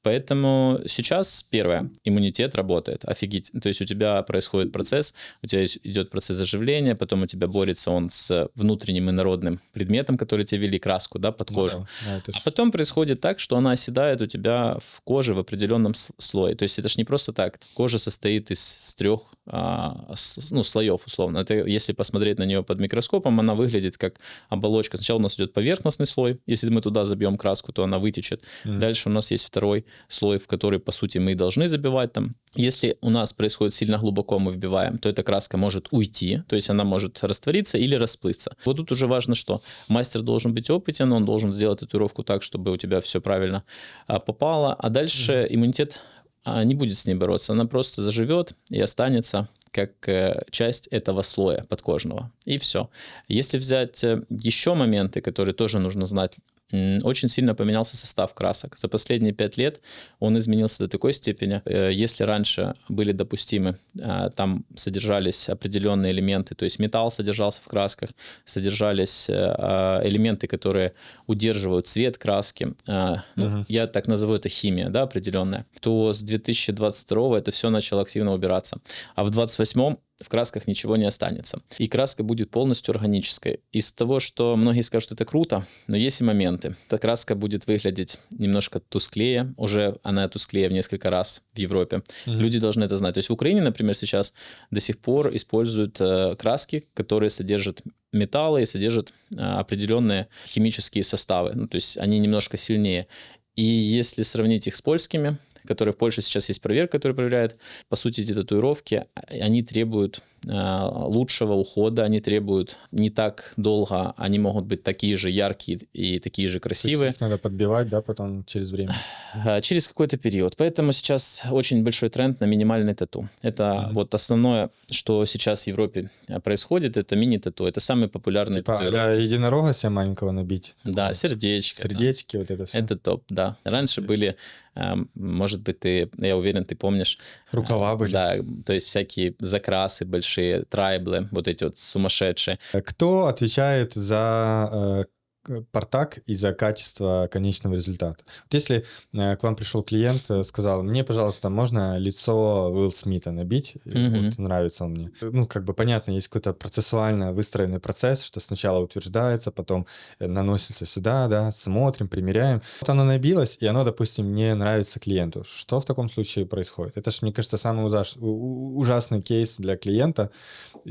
Поэтому сейчас, первое, иммунитет работает. Офигеть. То есть у тебя происходит процесс, у тебя идет процесс заживления, потом у тебя борется он с внутренним инородным предметом, который тебе ввели краску, да, под кожу. А потом происходит так, что она оседает у тебя в коже в определенном слое. То есть это ж не просто так. Кожа состоит из 3 слоев, условно. Это, если посмотреть на нее под микроскопом, она выглядит как оболочка. Сначала у нас идет поверхностный слой. Если мы туда забьем краску, то она вытечет. Дальше у нас есть второй слой, в который, по сути, мы и должны забивать там. Если у нас происходит сильно глубоко, мы вбиваем, то эта краска может уйти, то есть она может раствориться или расплыться. Вот тут уже важно, что мастер должен быть опытен, он должен сделать татуировку так, чтобы у тебя все правильно попало, а дальше иммунитет не будет с ней бороться, она просто заживет и останется как часть этого слоя подкожного. И все. Если взять еще моменты, которые тоже нужно знать, очень сильно поменялся состав красок. За последние 5 лет он изменился до такой степени. Если раньше были допустимы, там содержались определенные элементы, то есть металл содержался в красках, содержались элементы, которые удерживают цвет краски, я так назову это химия, да, определенная, то с 2022 это все начало активно убираться. А в 2028 в красках ничего не останется. И краска будет полностью органической. Из того, что многие скажут, что это круто, но есть и моменты. Эта краска будет выглядеть немножко тусклее. Уже она тусклее в несколько раз в Европе. Люди должны это знать. То есть в Украине, например, сейчас до сих пор используют краски, которые содержат металлы и содержат определенные химические составы. То есть они немножко сильнее. И если сравнить их с польскими, которые в Польше сейчас есть проверка, которая проверяет, по сути, эти татуировки, они требуют лучшего ухода, они требуют не так долго, они могут быть такие же яркие и такие же красивые. Их надо подбивать, да, потом через время. Через какой-то период. Поэтому сейчас очень большой тренд на минимальный тату. Это вот основное, что сейчас в Европе происходит, это мини-тату. Это самый популярный Типа татуировки. единорога себе маленького набить. Да, сердечко. Сердечки, вот это все. Это топ, да. Раньше были, может быть, я уверен, ты помнишь. Рукава были. Да, то есть всякие закрасы большие, трайблы, вот эти вот сумасшедшие. Кто отвечает за портак и за качество конечного результата? Вот если к вам пришел клиент, сказал, мне, пожалуйста, можно лицо Уилл Смита набить? Вот нравится он мне. Ну, как бы понятно, есть какой-то процессуально выстроенный процесс, что сначала утверждается, потом наносится сюда, да, смотрим, примеряем. Вот оно набилось, и оно, допустим, не нравится клиенту. Что в таком случае происходит? Это же, мне кажется, самый ужасный кейс для клиента,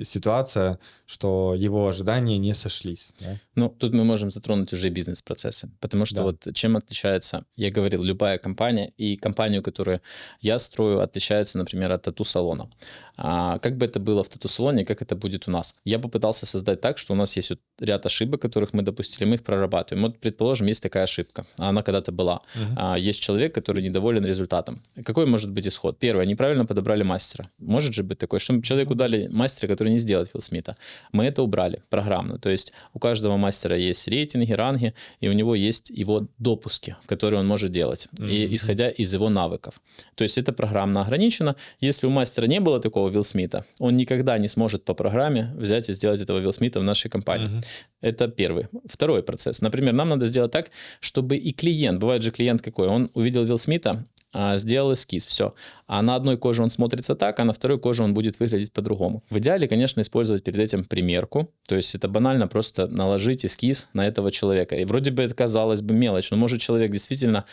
ситуация, что его ожидания не сошлись. Да? Ну, тут мы можем затронуть уже бизнес-процессы, потому что вот чем отличается, я говорил, любая компания, и компанию, которую я строю, отличается, например, от тату-салона. Как бы это было в тату-салоне, как это будет у нас? Я попытался создать так, что у нас есть вот ряд ошибок, которых мы допустили, мы их прорабатываем. Вот, предположим, есть такая ошибка, она когда-то была. Есть человек, который недоволен результатом. Какой может быть исход? Первое, неправильно подобрали мастера. Может же быть такое, что человеку дали мастера, который не сделает Уилл Смита. Мы это убрали программно. То есть у каждого мастера есть рейтинги, ранги, и у него есть его допуски, в которые он может делать, и исходя из его навыков. То есть это программно ограничено. Если у мастера не было такого Уилл Смита, он никогда не сможет по программе взять и сделать этого Уилл Смита в нашей компании. Это первый. Второй процесс. Например, нам надо сделать так, чтобы и клиент, бывает же клиент какой, он увидел Уилл Смита, сделал эскиз, все. А на одной коже он смотрится так, а на второй коже он будет выглядеть по-другому. В идеале, конечно, использовать перед этим примерку, то есть это банально просто наложить эскиз на этого человека. И вроде бы это, казалось бы, мелочь, но может человек действительно,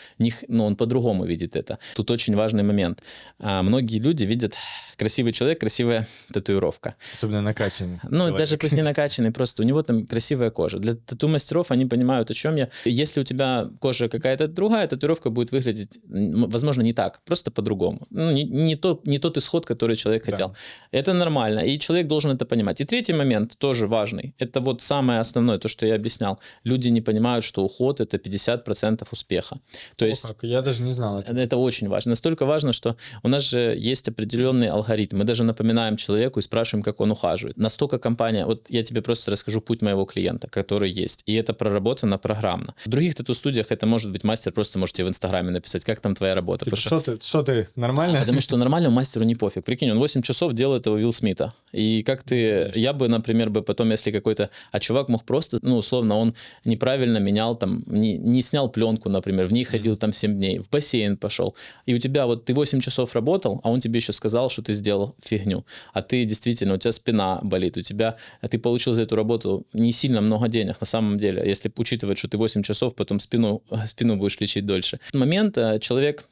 он по-другому видит это. Тут очень важный момент. Многие люди видят красивый человек, красивая татуировка. Особенно накачанный. Даже пусть не накачанный, просто у него там красивая кожа. Для тату-мастеров они понимают, о чем я. Если у тебя кожа какая-то другая, татуировка будет выглядеть, возможно, не так, просто по-другому. Не тот исход, который человек хотел. Это нормально, и человек должен это понимать. И третий момент, тоже важный, это вот самое основное, то, что я объяснял. Люди не понимают, что уход – это 50% успеха. То есть, я даже не знал этого. Это очень важно. Настолько важно, что у нас же есть определенный алгоритм. Мы даже напоминаем человеку и спрашиваем, как он ухаживает. Настолько компания... Вот я тебе просто расскажу путь моего клиента, который есть. И это проработано программно. В других тату-студиях это может быть мастер, просто можете в Инстаграме написать, как там твоя работа. Типа, что ты, нормально? Потому что нормальному мастеру не пофиг. Прикинь, он 8 часов делает этого Уилл Смита. И как ты... Я бы, например, потом, если какой-то... А чувак мог просто, условно, он неправильно менял, там, не снял пленку, например, в ней ходил там 7 дней, в бассейн пошел. И у тебя вот ты 8 часов работал, а он тебе еще сказал, что ты сделал фигню. А ты действительно, у тебя спина болит, ты получил за эту работу не сильно много денег на самом деле, если учитывать, что ты 8 часов, потом спину будешь лечить дольше. В момент человек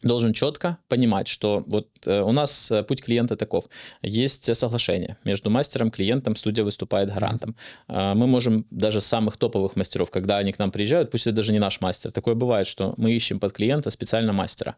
должен четко понимать, что вот у нас путь клиента таков. Есть соглашение между мастером, клиентом, студия выступает гарантом. Мы можем даже самых топовых мастеров, когда они к нам приезжают, пусть это даже не наш мастер, такое бывает, что мы ищем под клиента специально мастера.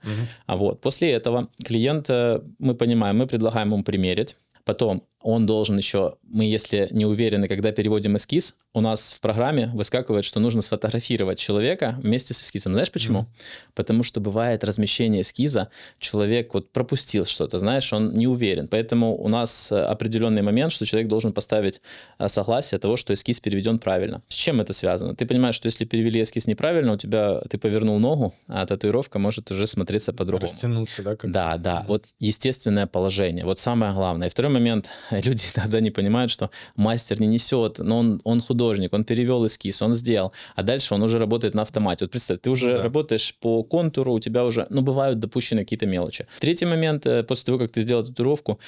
После этого клиента, мы понимаем, мы предлагаем ему примерить. Потом он должен еще, мы если не уверены, когда переводим эскиз, у нас в программе выскакивает, что нужно сфотографировать человека вместе с эскизом. Знаешь почему? Потому что бывает размещение эскиза, человек вот пропустил что-то, знаешь, он не уверен. Поэтому у нас определенный момент, что человек должен поставить согласие того, что эскиз переведен правильно. С чем это связано? Ты понимаешь, что если перевели эскиз неправильно, ты повернул ногу, а татуировка может уже смотреться по-другому. Растянуться, да? Да. Вот естественное положение. Вот самое главное. И второй момент. Люди тогда не понимают, что мастер не несет, но он художник, он перевел эскиз, он сделал, а дальше он уже работает на автомате. Вот представь, ты уже работаешь по контуру, у тебя уже, бывают допущены какие-то мелочи. Третий момент, после того, как ты сделал татуировку,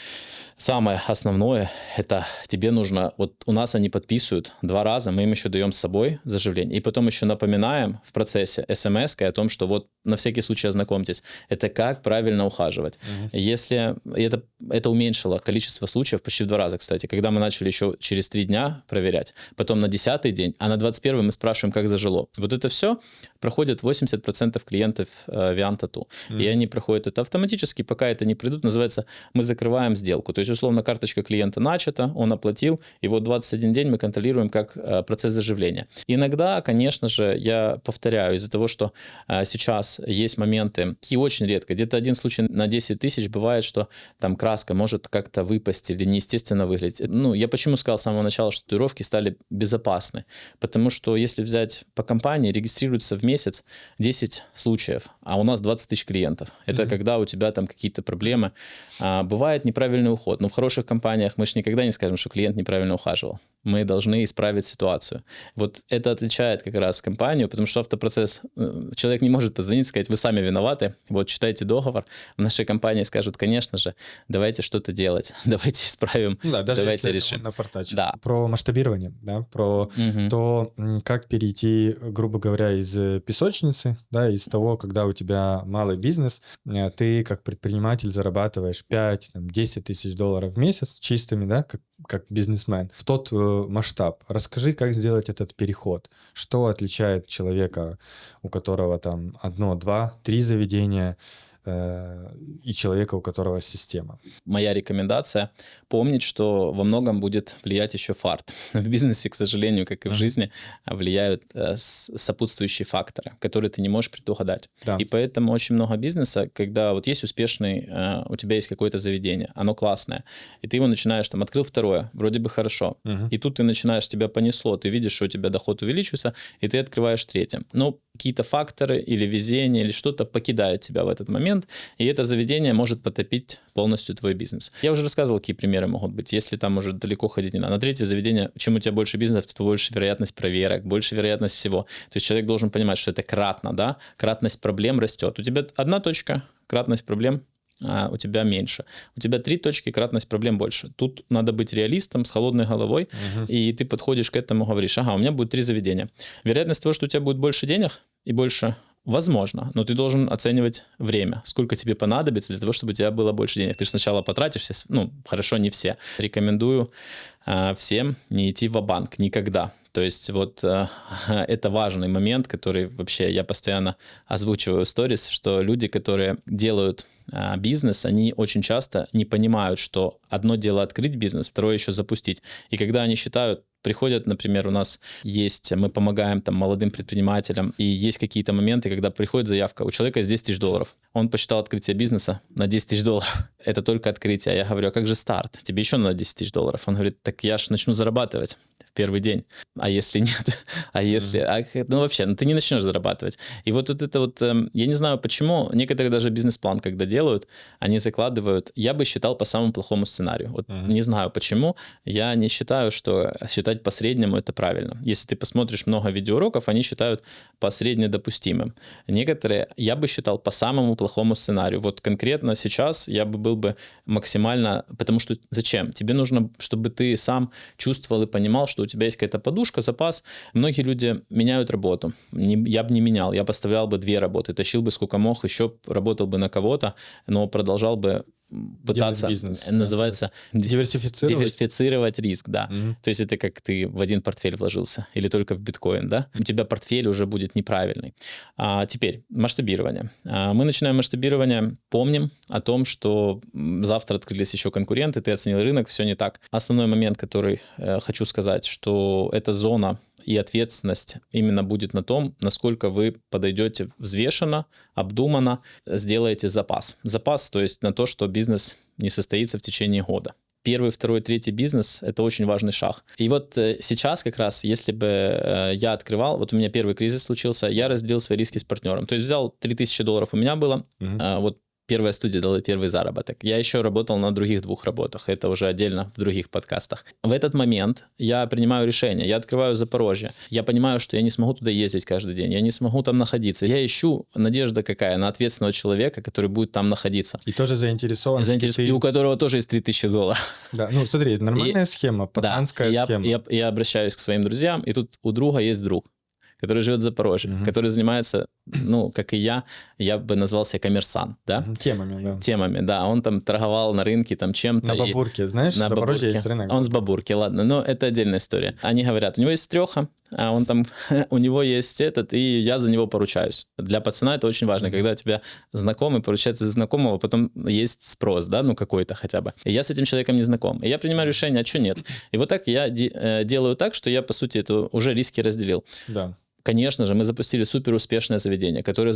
самое основное, это тебе нужно, вот у нас они подписывают 2 раза, мы им еще даем с собой заживление, и потом еще напоминаем в процессе смс-кой о том, что вот на всякий случай ознакомьтесь, это как правильно ухаживать. Если это уменьшило количество случаев почти почти в 2 раза, кстати, когда мы начали еще через 3 дня проверять, потом на 10-й день, а на 21-й мы спрашиваем, как зажило. Вот это все проходит 80% клиентов Viant Tattoo. И они проходят это автоматически, пока это не придут, называется, мы закрываем сделку. То есть, условно, карточка клиента начата, он оплатил, и вот 21 день мы контролируем как процесс заживления. Иногда, конечно же, я повторяю, из-за того, что сейчас есть моменты, такие очень редко, где-то один случай на 10 тысяч бывает, что там краска может как-то выпасть или неестественно выглядеть. Ну, я почему сказал с самого начала, что татуировки стали безопасны? Потому что если взять по компании, регистрируется в месяц 10 случаев, а у нас 20 тысяч клиентов. Это когда у тебя там какие-то проблемы. Бывает неправильный уход. Но в хороших компаниях мы же никогда не скажем, что клиент неправильно ухаживал. Мы должны исправить ситуацию. Вот это отличает как раз компанию, потому что автопроцесс, человек не может позвонить и сказать, вы сами виноваты, вот читайте договор. В нашей компании скажут, конечно же, давайте что-то делать, давайте исправим, Ну да, даже давайте если решим. это напортачил. Да. Про масштабирование, да, про то, как перейти, грубо говоря, из песочницы, да, из того, когда у тебя малый бизнес, ты как предприниматель зарабатываешь 5-10 тысяч долларов в месяц чистыми, да, как бизнесмен, в тот масштаб. Расскажи, как сделать этот переход. Что отличает человека, у которого там 1, 2, 3 заведения, и человека, у которого система. Моя рекомендация — помнить, что во многом будет влиять еще фарт. В бизнесе, к сожалению, как и в жизни, влияют сопутствующие факторы, которые ты не можешь предугадать. Да. И поэтому очень много бизнеса, когда вот есть успешный, у тебя есть какое-то заведение, оно классное, и ты его начинаешь, там, открыл второе, вроде бы хорошо, и тут ты начинаешь, тебя понесло, ты видишь, что у тебя доход увеличивается, и ты открываешь третье. Но какие-то факторы или везение, или что-то покидают тебя в этот момент, и это заведение может потопить полностью твой бизнес. Я уже рассказывал, какие примеры могут быть, если там уже далеко ходить не надо. На третье заведение, чем у тебя больше бизнесов, тем больше вероятность проверок, больше вероятность всего. То есть человек должен понимать, что это кратно, да? Кратность проблем растет. У тебя 1 точка, кратность проблем у тебя меньше. У тебя 3 точки, кратность проблем больше. Тут надо быть реалистом, с холодной головой, и ты подходишь к этому, говоришь, ага, у меня будет 3 заведения. Вероятность того, что у тебя будет больше денег и больше, возможно, но ты должен оценивать время, сколько тебе понадобится для того, чтобы у тебя было больше денег. Ты же сначала потратишь, ну, хорошо, не все. Рекомендую всем не идти ва-банк никогда. То есть вот это важный момент, который вообще я постоянно озвучиваю в сторис, что люди, которые делают бизнес, они очень часто не понимают, что одно дело открыть бизнес, второе еще запустить. И когда они считают, приходят, например, у нас есть, мы помогаем там молодым предпринимателям, и есть какие-то моменты, когда приходит заявка, у человека есть 10 тысяч долларов. Он посчитал открытие бизнеса на 10 тысяч долларов. Это только открытие. Я говорю, а как же старт? Тебе еще надо 10 тысяч долларов. Он говорит, так я ж начну зарабатывать в первый день. А если нет? А если... ну вообще, ты не начнешь зарабатывать. И вот это вот, я не знаю почему, некоторые даже бизнес-план, когда делают, они закладывают, я бы считал по самому плохому сценарию. Вот не знаю почему, я не считаю, что считать по среднему это правильно. Если ты посмотришь много видеоуроков, они считают по среднедопустимым. Некоторые я бы считал по самому плохому сценарию. Вот конкретно сейчас я бы был бы максимально... Потому что зачем? Тебе нужно, чтобы ты сам чувствовал и понимал, что у тебя есть какая-то подушка, запас. Многие люди меняют работу. Я бы не менял. Я поставлял бы 2 работы. Тащил бы сколько мог, еще работал бы на кого-то, но продолжал бы пытаться, бизнес, называется, диверсифицировать риск, да. То есть это как ты в один портфель вложился или только в биткоин, да. У тебя портфель уже будет неправильный. Теперь масштабирование. Мы начинаем масштабирование, помним о том, что завтра открылись еще конкуренты, ты оценил рынок, все не так. Основной момент, который хочу сказать, что эта зона и ответственность именно будет на том, насколько вы подойдете взвешенно, обдуманно, сделаете запас. Запас, то есть на то, что бизнес не состоится в течение года. 1, 2, 3 бизнес – это очень важный шаг. И вот сейчас как раз, если бы я открывал, вот у меня первый кризис случился, я разделил свои риски с партнером. То есть взял 3000 долларов у меня было, вот первая студия дала первый заработок. Я еще работал на других 2 работах. Это уже отдельно в других подкастах. В этот момент я принимаю решение. Я открываю Запорожье. Я понимаю, что я не смогу туда ездить каждый день. Я не смогу там находиться. Я ищу, надежда какая, на ответственного человека, который будет там находиться. И тоже заинтересован. И у которого тоже есть 3000 долларов. Да, ну смотри, это нормальная схема, пацанская схема. Я обращаюсь к своим друзьям, и тут у друга есть друг, который живет в Запорожье, который занимается, ну, как и я бы назвал себя коммерсант, да? Темами, да. Темами, да. Он там торговал на рынке там чем-то. На Бабурке, знаешь, в Запорожье есть рынок. Он с Бабурки, ладно, но это отдельная история. Они говорят, у него есть трёха, а он там, у него есть этот, и я за него поручаюсь. Для пацана это очень важно, когда у тебя знакомый поручается за знакомого, потом есть спрос, да, ну какой-то хотя бы. И я с этим человеком не знаком. И я принимаю решение, а что нет? И вот так я делаю так, что я, по сути, это уже риски разделил. Да. Конечно же, мы запустили супер успешное заведение, которое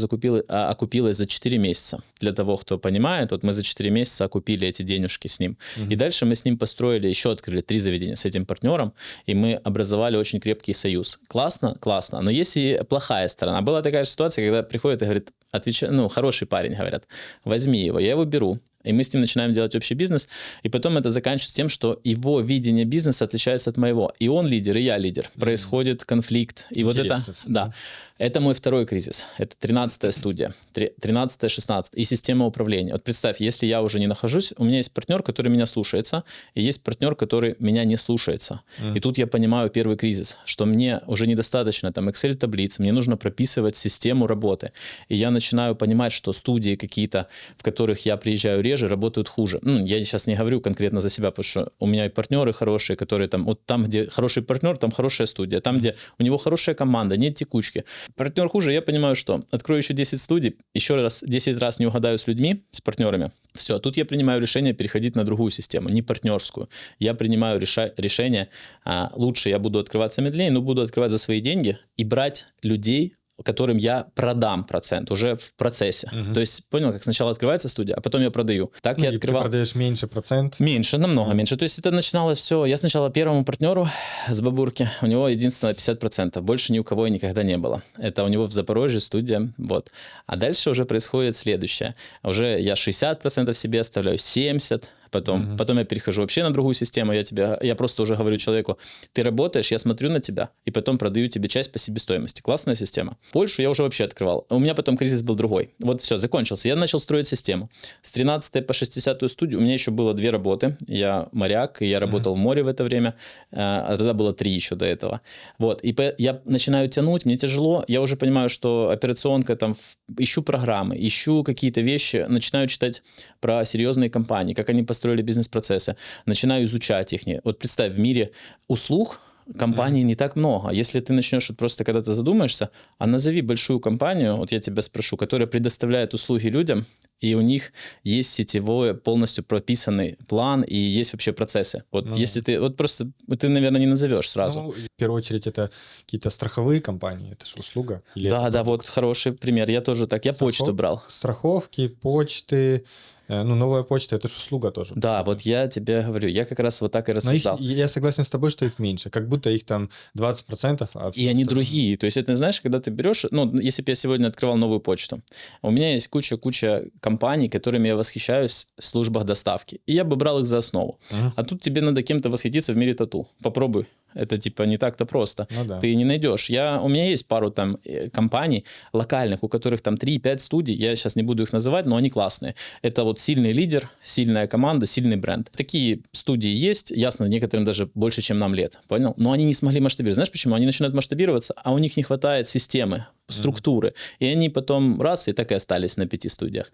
окупилось за 4 месяца. Для того, кто понимает, вот мы за 4 месяца окупили эти денежки с ним. И дальше мы с ним построили, еще открыли 3 заведения с этим партнером, и мы образовали очень крепкий союз. Классно? Классно. Но есть и плохая сторона. Была такая ситуация, когда приходит и говорит, хороший парень, говорят, возьми его, я его беру. И мы с ним начинаем делать общий бизнес, и потом это заканчивается тем, что его видение бизнеса отличается от моего. И он лидер, и я лидер. Происходит конфликт. И вот это, да, это мой второй кризис. Это 13-я студия, 13-я, 16-я. И система управления. Вот представь, если я уже не нахожусь, у меня есть партнер, который меня слушается, и есть партнер, который меня не слушается. И тут я понимаю первый кризис, что мне уже недостаточно там Excel-таблиц, мне нужно прописывать систему работы. И я начинаю понимать, что студии какие-то, в которых я приезжаю реже, работают хуже. Ну, я сейчас не говорю конкретно за себя, потому что у меня и партнеры хорошие, которые там, вот там, где хороший партнер, там хорошая студия, там, где у него хорошая команда, нет текучки. Партнер хуже, я понимаю, что открою еще 10 студий, еще раз 10 раз не угадаю с людьми, с партнерами, все, тут я принимаю решение переходить на другую систему, не партнерскую. Я принимаю решение, лучше я буду открываться медленнее, но буду открывать за свои деньги и брать людей, которым я продам процент уже в процессе. То есть, понял, как сначала открывается студия, а потом я продаю. Так я открывал. Ты продаешь меньше процент? Меньше, намного меньше. То есть это начиналось все. Я сначала первому партнеру с Бабурки, у него единственное 50%. Больше ни у кого и никогда не было. Это у него в Запорожье студия. Вот. А дальше уже происходит следующее. Уже я 60% себе оставляю, 70%. Потом я перехожу вообще на другую систему, я просто уже говорю человеку, ты работаешь, я смотрю на тебя, и потом продаю тебе часть по себестоимости. Классная система. Польшу я уже вообще открывал. У меня потом кризис был другой. Вот все, закончился. Я начал строить систему. С 13 по 60 студию у меня еще было 2 работы. Я моряк, и я работал в море в это время, а тогда было 3 еще до этого. Вот, и я начинаю тянуть, мне тяжело, я уже понимаю, что операционка, там, ищу программы, ищу какие-то вещи, начинаю читать про серьезные компании, как они построили бизнес-процессы, начинаю изучать их. Вот представь, в мире услуг компаний не так много. Если ты начнешь просто, когда ты задумаешься, а назови большую компанию, вот я тебя спрошу, которая предоставляет услуги людям, и у них есть сетевой полностью прописанный план, и есть вообще процессы. Вот если ты, вот просто, ты, наверное, не назовешь сразу. Ну, в первую очередь, это какие-то страховые компании, это же услуга. Или да, вот хороший пример. Я тоже так, я почту брал. Страховки, почты, новая почта, это же услуга тоже. Да, вот я тебе говорю, я как раз вот так и рассуждал. Я согласен с тобой, что их меньше, как будто их там 20%. А и они другие. То есть это, знаешь, когда ты берешь, ну, если бы я сегодня открывал новую почту, у меня есть куча компаний, которыми я восхищаюсь в службах доставки, и я бы брал их за основу. А тут тебе надо кем-то восхититься в мире тату. Попробуй. Это типа не так-то просто. Ну, да. Ты не найдешь. У меня есть пару там компаний локальных, у которых там 3-5 студий, я сейчас не буду их называть, но они классные. Это вот сильный лидер, сильная команда, сильный бренд. Такие студии есть, ясно, некоторым даже больше, чем нам лет, понял? Но они не смогли масштабировать. Знаешь почему? Они начинают масштабироваться, а у них не хватает системы, структуры. И они потом раз, и так и остались на 5 студиях.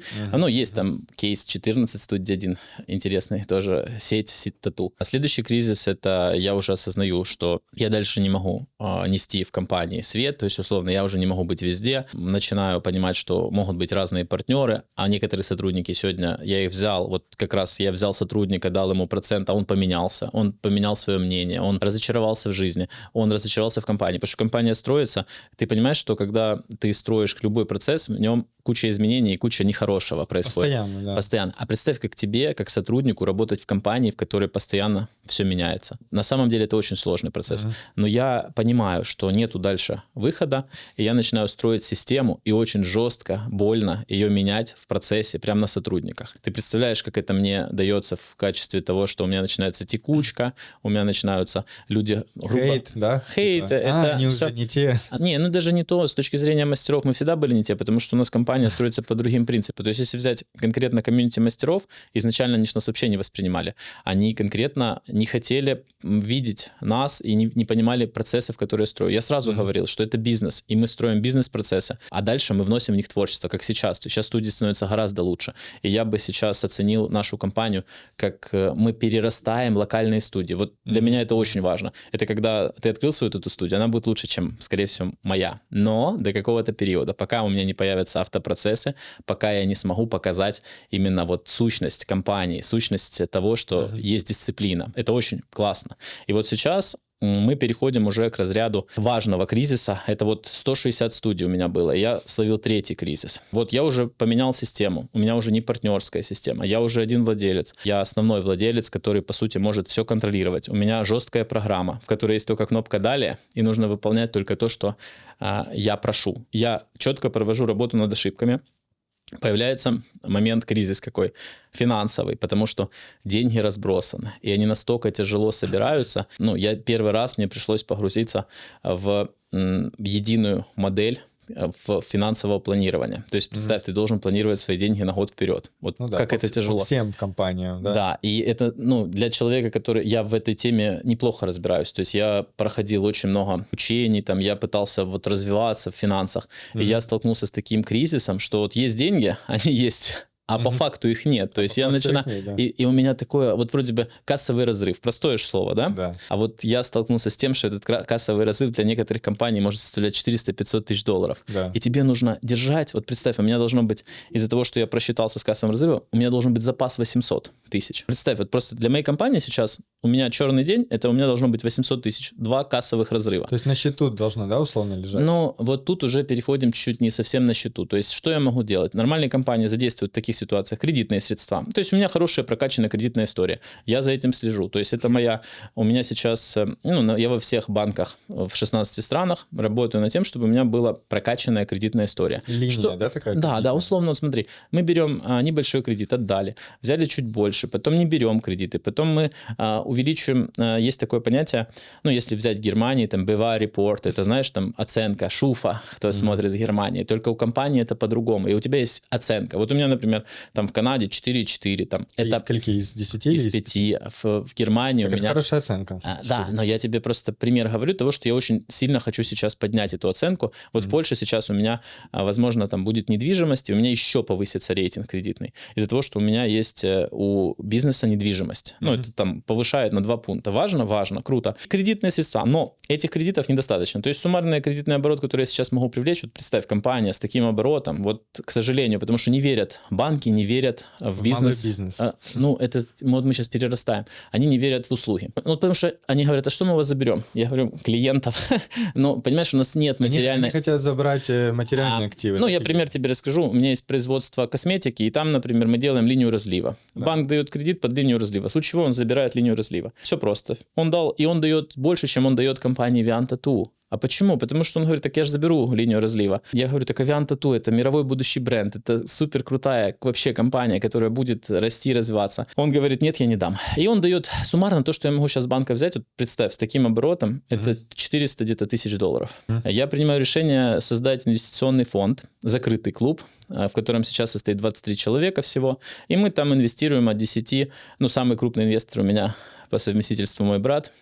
Есть там кейс 14 студий, один интересный, тоже сеть тату. А следующий кризис, это я уже осознаю, что я дальше не могу нести в компании свет, то есть, условно, я уже не могу быть везде. Начинаю понимать, что могут быть разные партнеры, а некоторые сотрудники сегодня, я их взял, вот как раз я взял сотрудника, дал ему процент, а он поменял свое мнение, он разочаровался в жизни, он разочаровался в компании, потому что компания строится, ты понимаешь, что когда ты строишь любой процесс, в нем куча изменений и куча нехорошего происходит. Постоянно, да. Постоянно. А представь, как тебе, как сотруднику, работать в компании, в которой постоянно все меняется. На самом деле это очень сложный процесс. Но я понимаю, что нету дальше выхода, и я начинаю строить систему и очень жестко, больно ее менять в процессе, прямо на сотрудниках. Ты представляешь, как это мне дается в качестве того, что у меня начинается текучка, у меня начинаются люди... Хейт, да? Хейт, типа, это они всё... уже не те. Не, даже не то. С точки зрения мастеров мы всегда были не те, потому что у нас компания компания строится по другим принципам. То есть если взять конкретно комьюнити мастеров, изначально они нас вообще не воспринимали. Они конкретно не хотели видеть нас и не понимали процессов, которые я строю. Я сразу говорил, что это бизнес, и мы строим бизнес-процессы, а дальше мы вносим в них творчество, как сейчас. То есть сейчас студии становятся гораздо лучше. И я бы сейчас оценил нашу компанию, как мы перерастаем локальные студии. Вот для меня это очень важно. Это когда ты открыл свою эту студию, она будет лучше, чем, скорее всего, моя. Но до какого-то периода, пока у меня не появятся автопроцессы, пока я не смогу показать именно вот сущность компании, сущность того, что есть дисциплина. Это очень классно. И вот сейчас мы переходим уже к разряду важного кризиса. Это вот 160 студий у меня было. Я словил 3-й кризис. Вот я уже поменял систему. У меня уже не партнерская система. Я уже один владелец. Я основной владелец, который, по сути, может все контролировать. У меня жесткая программа, в которой есть только кнопка «Далее», и нужно выполнять только то, что я прошу. Я четко провожу работу над ошибками. Появляется момент кризис какой? Финансовый, потому что деньги разбросаны, и они настолько тяжело собираются. Ну, я первый раз, мне пришлось погрузиться в единую модель в финансового планирования. То есть, представь, ты должен планировать свои деньги на год вперед. Вот как это тяжело. По всем компаниям, да? Да, и это, для человека, который... Я в этой теме неплохо разбираюсь. То есть я проходил очень много учений, там, я пытался вот развиваться в финансах, и я столкнулся с таким кризисом, что вот есть деньги, они есть, а по факту их нет. То есть я начинаю... И у меня такое, вот вроде бы кассовый разрыв. Простое же слово, да? Да. А вот я столкнулся с тем, что этот кассовый разрыв для некоторых компаний может составлять 400-500 тысяч долларов. Да. И тебе нужно держать... Вот представь, у меня должно быть... Из-за того, что я просчитался с кассовым разрывом, у меня должен быть запас 800 тысяч. Представь, вот просто для моей компании сейчас у меня черный день, это у меня должно быть 800 тысяч. 2 кассовых разрыва. То есть на счету должно, да, условно лежать? Но вот тут уже переходим чуть-чуть не совсем на счету. То есть что я могу делать? Нормальные компании задействуют в таких ситуациях кредитные средства. То есть у меня хорошая прокачанная кредитная история. Я за этим слежу. То есть это у меня сейчас, я во всех банках в 16 странах работаю над тем, чтобы у меня была прокачанная кредитная история. Линия, да, такая? Да, условно, вот смотри, мы берем небольшой кредит, отдали, взяли чуть больше, потом не берем кредиты, потом мы увеличиваем, есть такое понятие, если взять Германию, там, BWA Report, это, знаешь, там, оценка, шуфа, кто смотрит с Германии, только у компании это по-другому, и у тебя есть оценка. Вот у меня, например, там в Канаде 4,4, там. Это скольки, из 10 из 5, в Германии так у меня... Это хорошая оценка. Да, но я тебе просто пример говорю того, что я очень сильно хочу сейчас поднять эту оценку. Вот в Польше сейчас у меня, возможно, там будет недвижимость, и у меня еще повысится рейтинг кредитный. Из-за того, что у меня есть у бизнеса недвижимость. Это там повышает на 2 пункта. Важно, круто. Кредитные средства, но этих кредитов недостаточно. То есть суммарный кредитный оборот, который я сейчас могу привлечь, вот представь, компания с таким оборотом, вот, к сожалению, потому что не верят, банки не верят в бизнес. Вот мы сейчас перерастаем. Они не верят в услуги. Потому что они говорят, а что мы у вас заберем? Я говорю, клиентов. Понимаешь, у нас нет материальной... Они хотят забрать материальные активы. Я пример тебе расскажу. У меня есть производство косметики, и там, например, мы делаем линию разлива. Да. Банк дает кредит под линию разлива. В случае чего он забирает линию разлива. Все просто. Он дает больше, чем он дает компании Vian Tattoo. А почему? Потому что он говорит, так я же заберу линию разлива. Я говорю, так Vian Tattoo — это мировой будущий бренд, это супер крутая вообще компания, которая будет расти и развиваться. Он говорит, нет, я не дам. И он дает суммарно то, что я могу сейчас с банка взять, вот представь, с таким оборотом, это 400 где-то тысяч долларов. Я принимаю решение создать инвестиционный фонд, закрытый клуб, в котором сейчас состоит 23 человека всего, и мы там инвестируем от 10, самый крупный инвестор у меня по совместительству мой брат,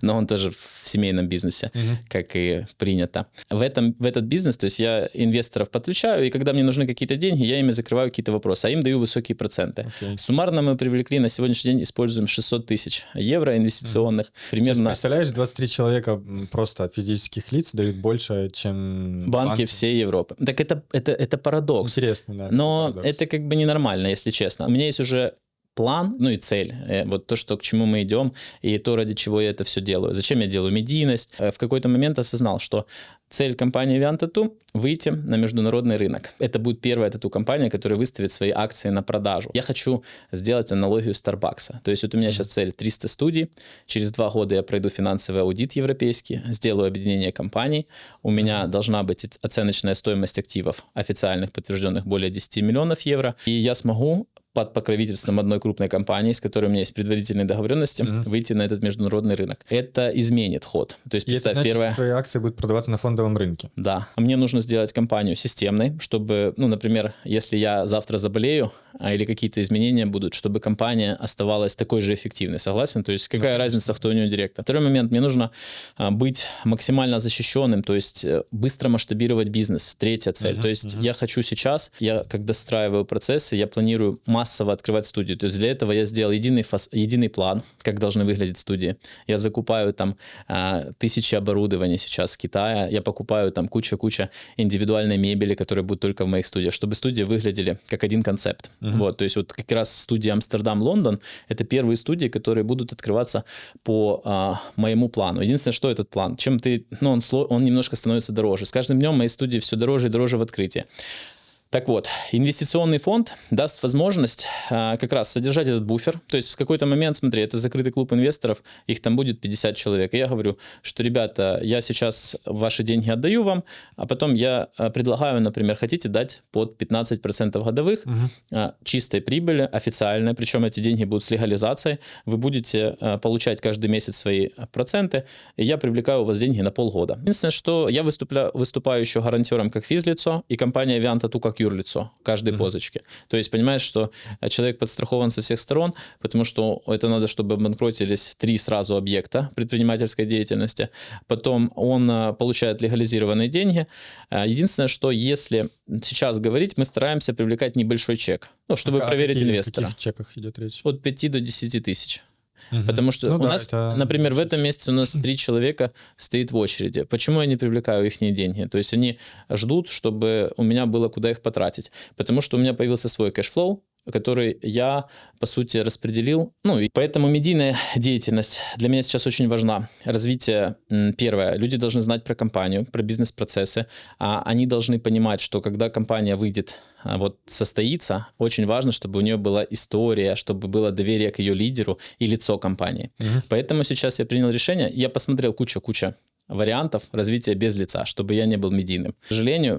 но он тоже в семейном бизнесе, как и принято. В этот бизнес, то есть я инвесторов подключаю, и когда мне нужны какие-то деньги, я ими закрываю какие-то вопросы, а им даю высокие проценты. Суммарно мы привлекли на сегодняшний день, используем 600 тысяч евро инвестиционных. Примерно... Представляешь, 23 человека просто от физических лиц дают больше, чем банки всей Европы. Так это парадокс. Интересно, да. Но это как бы ненормально, если честно. У меня есть уже план, и цель, вот то, что к чему мы идем, и то, ради чего я это все делаю. Зачем я делаю медийность? В какой-то момент осознал, что цель компании Vian Tattoo — выйти на международный рынок. Это будет первая тату-компания, которая выставит свои акции на продажу. Я хочу сделать аналогию Starbucks. То есть вот у меня сейчас цель 300 студий. Через 2 года я пройду финансовый аудит европейский, сделаю объединение компаний. У меня должна быть оценочная стоимость активов официальных, подтвержденных, более 10 миллионов евро. И я смогу под покровительством одной крупной компании, с которой у меня есть предварительные договоренности, выйти на этот международный рынок. Это изменит ход. То есть, И это значит, что твои акции будут продаваться на фондовом рынке? Да. Мне нужно сделать компанию системной, чтобы, ну, например, если я завтра заболею, или какие-то изменения будут, чтобы компания оставалась такой же эффективной. Согласен? То есть какая разница, кто у нее директор? Второй момент. Мне нужно быть максимально защищенным, то есть быстро масштабировать бизнес. Третья цель. То есть я хочу сейчас, я как достраиваю процессы, я планирую массово открывать студию. То есть для этого я сделал единый план, как должны выглядеть студии. Я закупаю там тысячи оборудований сейчас с Китая. Я покупаю там куча индивидуальной мебели, которая будет только в моих студиях, чтобы студии выглядели как один концепт. Вот, то есть вот как раз студии Амстердам, Лондон — это первые студии, которые будут открываться по моему плану. Единственное, что этот план, чем ты, ну, он немножко становится дороже. С каждым днем мои студии все дороже и дороже в открытии. Так вот, инвестиционный фонд даст возможность как раз содержать этот буфер. То есть в какой-то момент, смотри, это закрытый клуб инвесторов, их там будет 50 человек. И я говорю, что, ребята, я сейчас ваши деньги отдаю вам, а потом я предлагаю, например, хотите дать под 15% годовых чистой прибыли, официальной, причем эти деньги будут с легализацией. Вы будете получать каждый месяц свои проценты, и я привлекаю у вас деньги на полгода. Единственное, что я выступаю еще гарантером как физлицо, и компания Viantatu как юрлицо каждой позочки. То есть понимаешь, что человек подстрахован со всех сторон, потому что это надо, чтобы обанкротились 3 сразу объекта предпринимательской деятельности. Потом он получает легализированные деньги. Единственное, что если сейчас говорить, мы стараемся привлекать небольшой чек, ну, чтобы проверить инвестора. О каких чеках идет речь? От 5 до 10 тысяч. Потому что у нас, например, в этом месяце у нас 3 человека стоит в очереди. Почему я не привлекаю их деньги? То есть они ждут, чтобы у меня было куда их потратить. Потому что у меня появился свой кэшфлоу, который я, по сути, распределил. Ну, и поэтому медийная деятельность для меня сейчас очень важна. Развитие, первое, люди должны знать про компанию, про бизнес-процессы. Они должны понимать, что когда компания выйдет, вот состоится, очень важно, чтобы у нее была история, чтобы было доверие к ее лидеру и лицо компании. Поэтому сейчас я принял решение, я посмотрел куча вариантов развития без лица, чтобы я не был медийным. К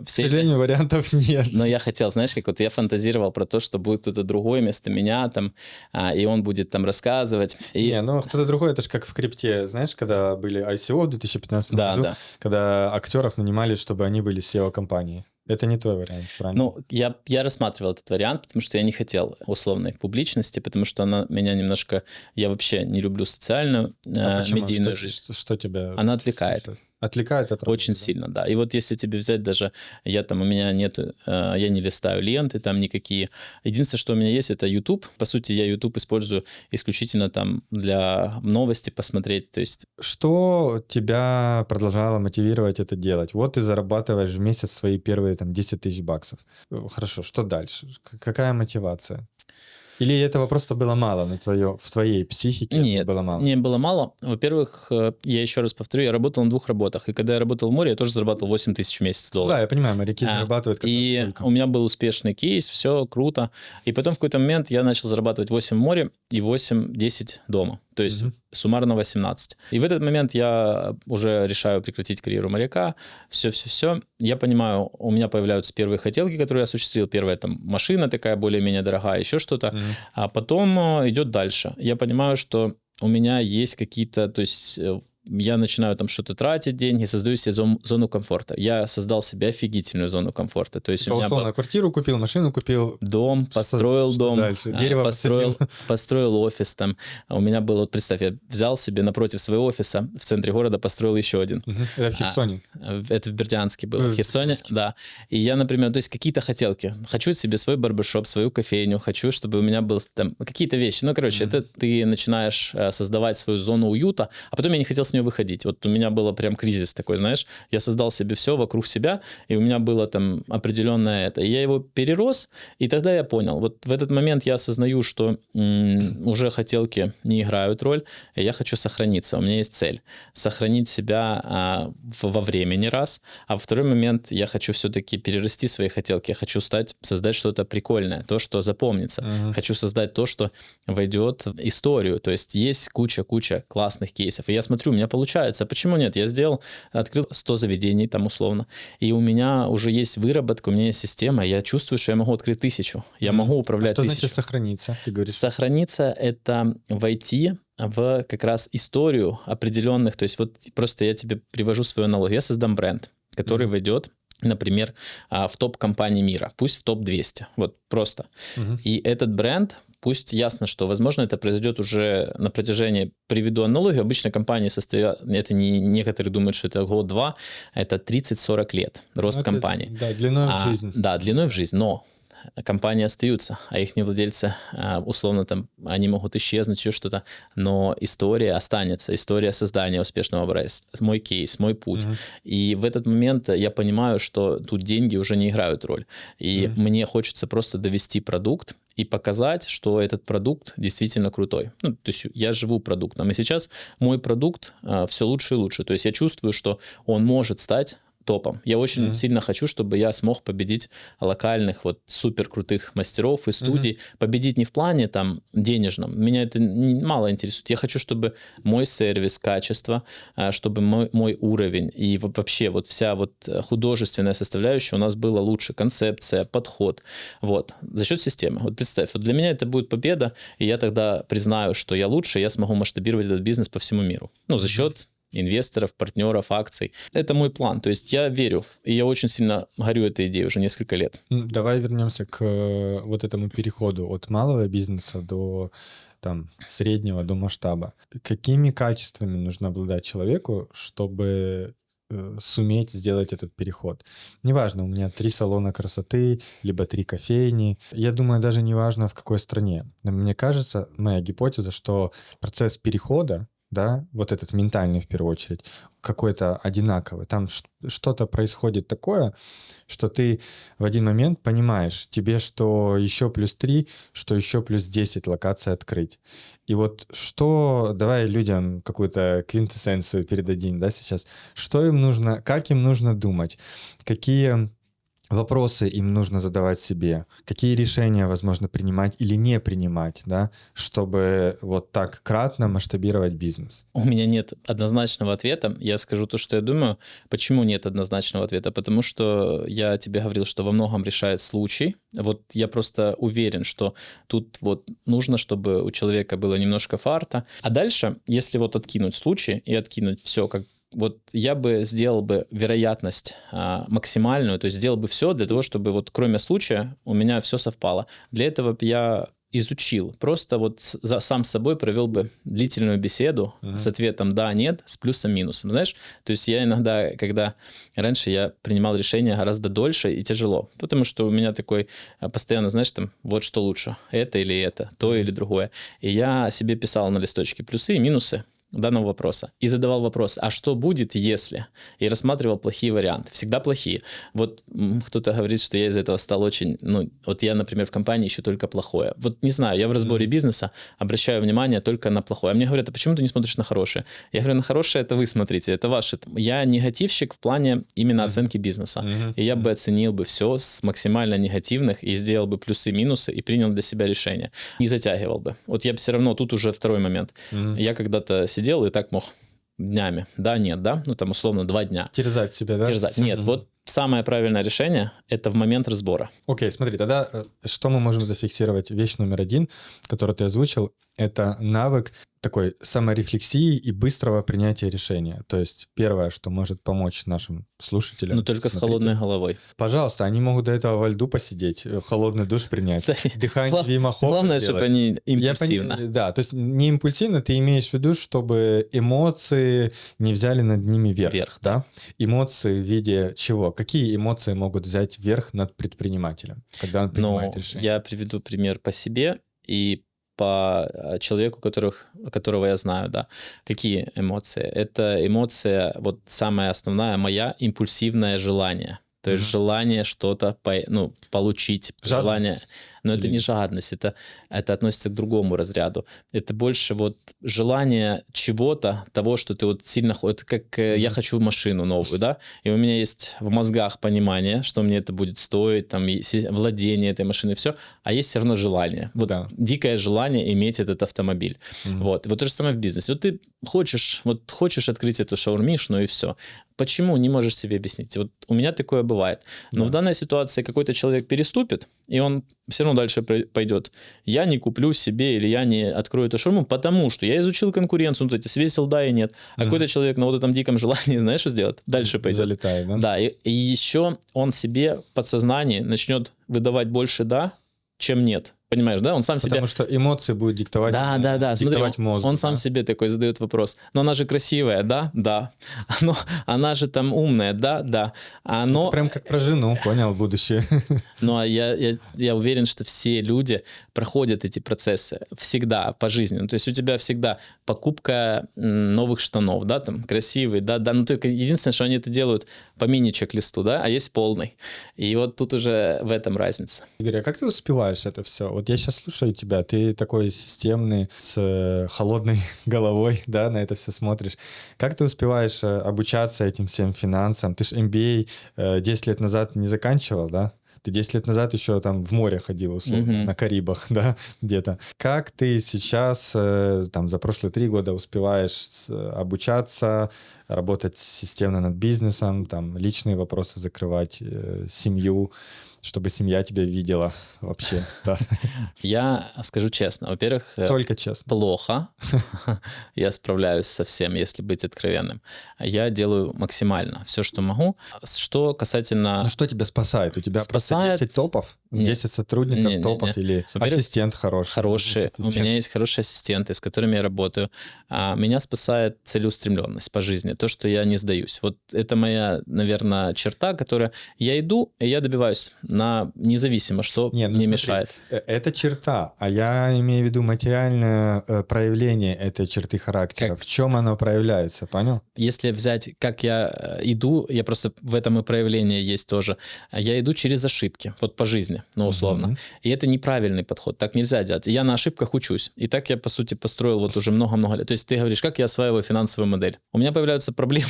сожалению, вариантов нет. Но я хотел, знаешь, как вот я фантазировал про то, что будет кто-то другой вместо меня там, и он будет там рассказывать. Ну кто-то другой, это же как в крипте, знаешь, когда были ICO в 2015 году, когда актеров нанимали, чтобы они были SEO-компании. Это не твой вариант, правильно? Ну, я рассматривал этот вариант, потому что я не хотел условной публичности, потому что она меня немножко... Я вообще не люблю социальную медийную жизнь. Что тебя... Она отвлекает. Отвлекает от работы, очень сильно, да. И вот если тебе взять даже, у меня нету, я не листаю ленты там никакие. Единственное, что у меня есть, это YouTube. По сути, я YouTube использую исключительно там для новости посмотреть. То есть... Что тебя продолжало мотивировать это делать? Вот ты зарабатываешь в месяц свои первые там 10 тысяч баксов. Хорошо, что дальше? Какая мотивация? Или этого просто было мало в твоей психике? Нет, было мало? не было мало. Во-первых, я еще раз повторю, я работал на 2 работах. И когда я работал в море, я тоже зарабатывал 8 тысяч в месяц долларов. Да, я понимаю, моряки зарабатывают как раз столько. У меня был успешный кейс, все круто. И потом в какой-то момент я начал зарабатывать 8 в море и 8-10 дома. То есть суммарно 18. И в этот момент я уже решаю прекратить карьеру моряка. Все. Я понимаю, у меня появляются первые хотелки, которые я осуществил. Первая там машина такая более-менее дорогая, еще что-то. А потом идет дальше. Я понимаю, что у меня есть какие-то... То есть я начинаю там что-то тратить деньги, создаю себе зону комфорта. Я создал себе офигительную зону комфорта. То есть у меня условно, квартиру купил, машину купил. Дом, построил дом, дерево построил офис там. У меня было, вот представь, я взял себе напротив своего офиса в центре города, построил еще один. Это в Херсоне? Это в Бердянске было, в Херсоне, да. И я, например, то есть какие-то хотелки. Хочу себе свой барбершоп, свою кофейню, хочу, чтобы у меня был там какие-то вещи. Ну, короче, это ты начинаешь создавать свою зону уюта, а потом я не хотел с нее выходить. Вот у меня было прям кризис такой, знаешь, я создал себе все вокруг себя, и у меня было там определенное это. И я его перерос, и тогда я понял. Вот в этот момент я осознаю, что уже хотелки не играют роль, и я хочу сохраниться. У меня есть цель. Сохранить себя во времени раз, а второй момент я хочу все-таки перерасти свои хотелки. Я хочу создать что-то прикольное, то, что запомнится. Хочу создать то, что войдет в историю. То есть куча классных кейсов. И я смотрю, у меня меня получается. Почему нет? Я открыл 100 заведений там условно, и у меня уже есть выработка, у меня есть система, я чувствую, что я могу открыть 1000, я могу управлять что 1000. значит сохраниться, ты говоришь? Сохраниться — это войти в как раз историю определенных, то есть вот просто я тебе привожу свою аналогию, я создам бренд, который войдет, например, в топ компаний мира, пусть в топ-200, вот просто. И этот бренд, пусть ясно, что, возможно, это произойдет уже на протяжении, приведу аналогию, обычно компании состоят, это не некоторые думают, что это год-два, это 30-40 лет рост компании. Да, длиной в жизнь. Да, длиной в жизнь, но компании остаются, а их владельцы, условно, там, они могут исчезнуть, еще что-то, но история останется, история создания успешного бренда, мой кейс, мой путь. И в этот момент я понимаю, что тут деньги уже не играют роль. И мне хочется просто довести продукт и показать, что этот продукт действительно крутой. Ну, то есть я живу продуктом, и сейчас мой продукт все лучше и лучше. То есть я чувствую, что он может стать топом. Я очень сильно хочу, чтобы я смог победить локальных вот супер крутых мастеров и студий. Победить не в плане там денежном. Меня это мало интересует. Я хочу, чтобы мой сервис, качество, чтобы мой уровень и вообще вот вся вот художественная составляющая у нас была лучше. Концепция, подход. Вот. За счет системы. Вот представь, вот для меня это будет победа, и я тогда признаю, что я лучше, и я смогу масштабировать этот бизнес по всему миру. Ну, за счет инвесторов, партнеров, акций. Это мой план. То есть я верю, и я очень сильно горю этой идеей уже несколько лет. Давай вернемся к вот этому переходу от малого бизнеса до там, среднего, до масштаба. Какими качествами нужно обладать человеку, чтобы суметь сделать этот переход? Неважно, у меня 3 салона красоты, либо 3 кофейни. Я думаю, даже неважно, в какой стране. Но мне кажется, моя гипотеза, что процесс перехода, да, вот этот ментальный в первую очередь, какой-то одинаковый. Там что-то происходит такое, что ты в один момент понимаешь, тебе что еще плюс 3, что еще плюс 10 локаций открыть. И вот что, давай людям какую-то квинтэссенцию передадим, да, сейчас. Что им нужно, как им нужно думать, какие вопросы им нужно задавать себе, какие решения, возможно, принимать или не принимать, да, чтобы вот так кратно масштабировать бизнес? У меня нет однозначного ответа. Я скажу то, что я думаю. Почему нет однозначного ответа? Потому что я тебе говорил, что во многом решает случай. Вот я просто уверен, что тут вот нужно, чтобы у человека было немножко фарта. А дальше, если вот откинуть случай и откинуть все, как вот я бы сделал бы вероятность максимальную, то есть сделал бы все для того, чтобы вот кроме случая у меня все совпало. Для этого я изучил, просто вот сам с собой провел бы длительную беседу с ответом «да», «нет», с плюсом-минусом, знаешь? То есть я иногда, когда раньше я принимал решения гораздо дольше и тяжело, потому что у меня такой постоянно, знаешь, там, вот что лучше, это или это, то или другое. И я себе писал на листочке плюсы и минусы данного вопроса. И задавал вопрос, а что будет, если? И рассматривал плохие варианты. Всегда плохие. Вот кто-то говорит, что я из этого стал очень... Ну, вот я, например, в компании ищу только плохое. Вот не знаю, я в разборе бизнеса обращаю внимание только на плохое. А мне говорят, а почему ты не смотришь на хорошее? Я говорю, на хорошее это вы смотрите, это ваше. Я негативщик в плане именно оценки бизнеса. И я бы оценил бы все с максимально негативных и сделал бы плюсы-минусы и принял для себя решение. Не затягивал бы. Вот я бы все равно, тут уже второй момент. Я когда-то сидел и так мог днями. Да, нет, да? Ну, там, условно, 2 дня. Терзать себя, да? Терзать. Нет, вот самое правильное решение – это в момент разбора. Окей, смотри, тогда что мы можем зафиксировать? Вещь номер 1, которую ты озвучил, это навык такой саморефлексии и быстрого принятия решения. То есть первое, что может помочь нашим слушателям. Но только с холодной головой. Пожалуйста, они могут до этого во льду посидеть, холодный душ принять, дыхание Вима Хофа Главное, сделать. чтобы они импульсивно. Да, то есть не импульсивно, ты имеешь в виду, чтобы эмоции не взяли над ними верх. Да? Эмоции в виде чего? Какие эмоции могут взять верх над предпринимателем, когда он принимает решение? Я приведу пример по себе и по человеку, которого я знаю, да. Какие эмоции? Это эмоция, вот самая основная, моя импульсивное желание. То есть желание что-то получить, Жадность. желание. Но это Или- не жадность, это относится к другому разряду. Это больше вот желание чего-то, того, что ты вот сильно... Это как я хочу машину новую, да, и у меня есть в мозгах понимание, что мне это будет стоить, там, владение этой машиной, все, а есть все равно желание. Вот Да. дикое желание иметь этот автомобиль. Вот. И вот то же самое в бизнесе. Вот ты хочешь открыть эту шаурмишну и все. Почему не можешь себе объяснить? Вот у меня такое бывает. Но Да. в данной ситуации какой-то человек переступит, и он все равно дальше пойдет. Я не куплю себе или я не открою эту шаурму, потому что я изучил конкуренцию, вот эти свесил да и нет. А какой-то человек на вот этом диком желании, знаешь, что сделает? Дальше пойдет. Залетает, да? Да, и еще он себе в подсознании начнет выдавать больше да, чем нет. Понимаешь, да? Он сам себе... Потому что эмоции будут диктовать, Да. диктовать Смотри, мозгу. он сам да? себе такой задает вопрос. Но она же красивая, да? Да. Она же там умная, да? Да. Это прям как про жену, понял, будущее. Ну, а я уверен, что все люди проходят эти процессы всегда по жизни. Ну, то есть у тебя всегда покупка новых штанов, да, там, красивые, да. Ну, только единственное, что они это делают по мини-чек-листу, да, а есть полный. И вот тут уже в этом разница. Игорь, а как ты успеваешь это все? Вот я сейчас слушаю тебя, ты такой системный, с холодной головой, да, на это все смотришь. Как ты успеваешь обучаться этим всем финансам? Ты же MBA 10 лет назад не заканчивал, да? Ты 10 лет назад еще там в море ходил, условно, на Карибах, да, где-то. Как ты сейчас, там, за прошлые 3 года успеваешь обучаться, работать системно над бизнесом, там, личные вопросы закрывать, семью, чтобы семья тебя видела вообще, да? Я скажу честно, во-первых, Только честно. плохо. Я справляюсь со всем, если быть откровенным. Я делаю максимально все, что могу. Что касательно... Ну что тебя спасает? У тебя Спасает- просто 10 топов? Нет. 10 сотрудников Не-не-не. топов или Во-первых, ассистент хороший? Хорошие. У Ассистент. меня есть хорошие ассистенты, с которыми я работаю. Меня спасает целеустремленность по жизни, то, что я не сдаюсь. Вот это моя, наверное, черта, которая... Я иду, и я добиваюсь независимо, что Не, ну мне смотри, мешает. Это черта, а я имею в виду материальное проявление этой черты характера. Как? В чем оно проявляется, понял? Если взять, как я иду, я просто в этом и проявление есть тоже. Я иду через ошибки, вот по жизни, ну, условно. Мгм. И это неправильный подход, так нельзя делать. Я на ошибках учусь. И так я, по сути, построил вот уже много-много лет. То есть ты говоришь, как я осваиваю финансовую модель? У меня появляются проблемы,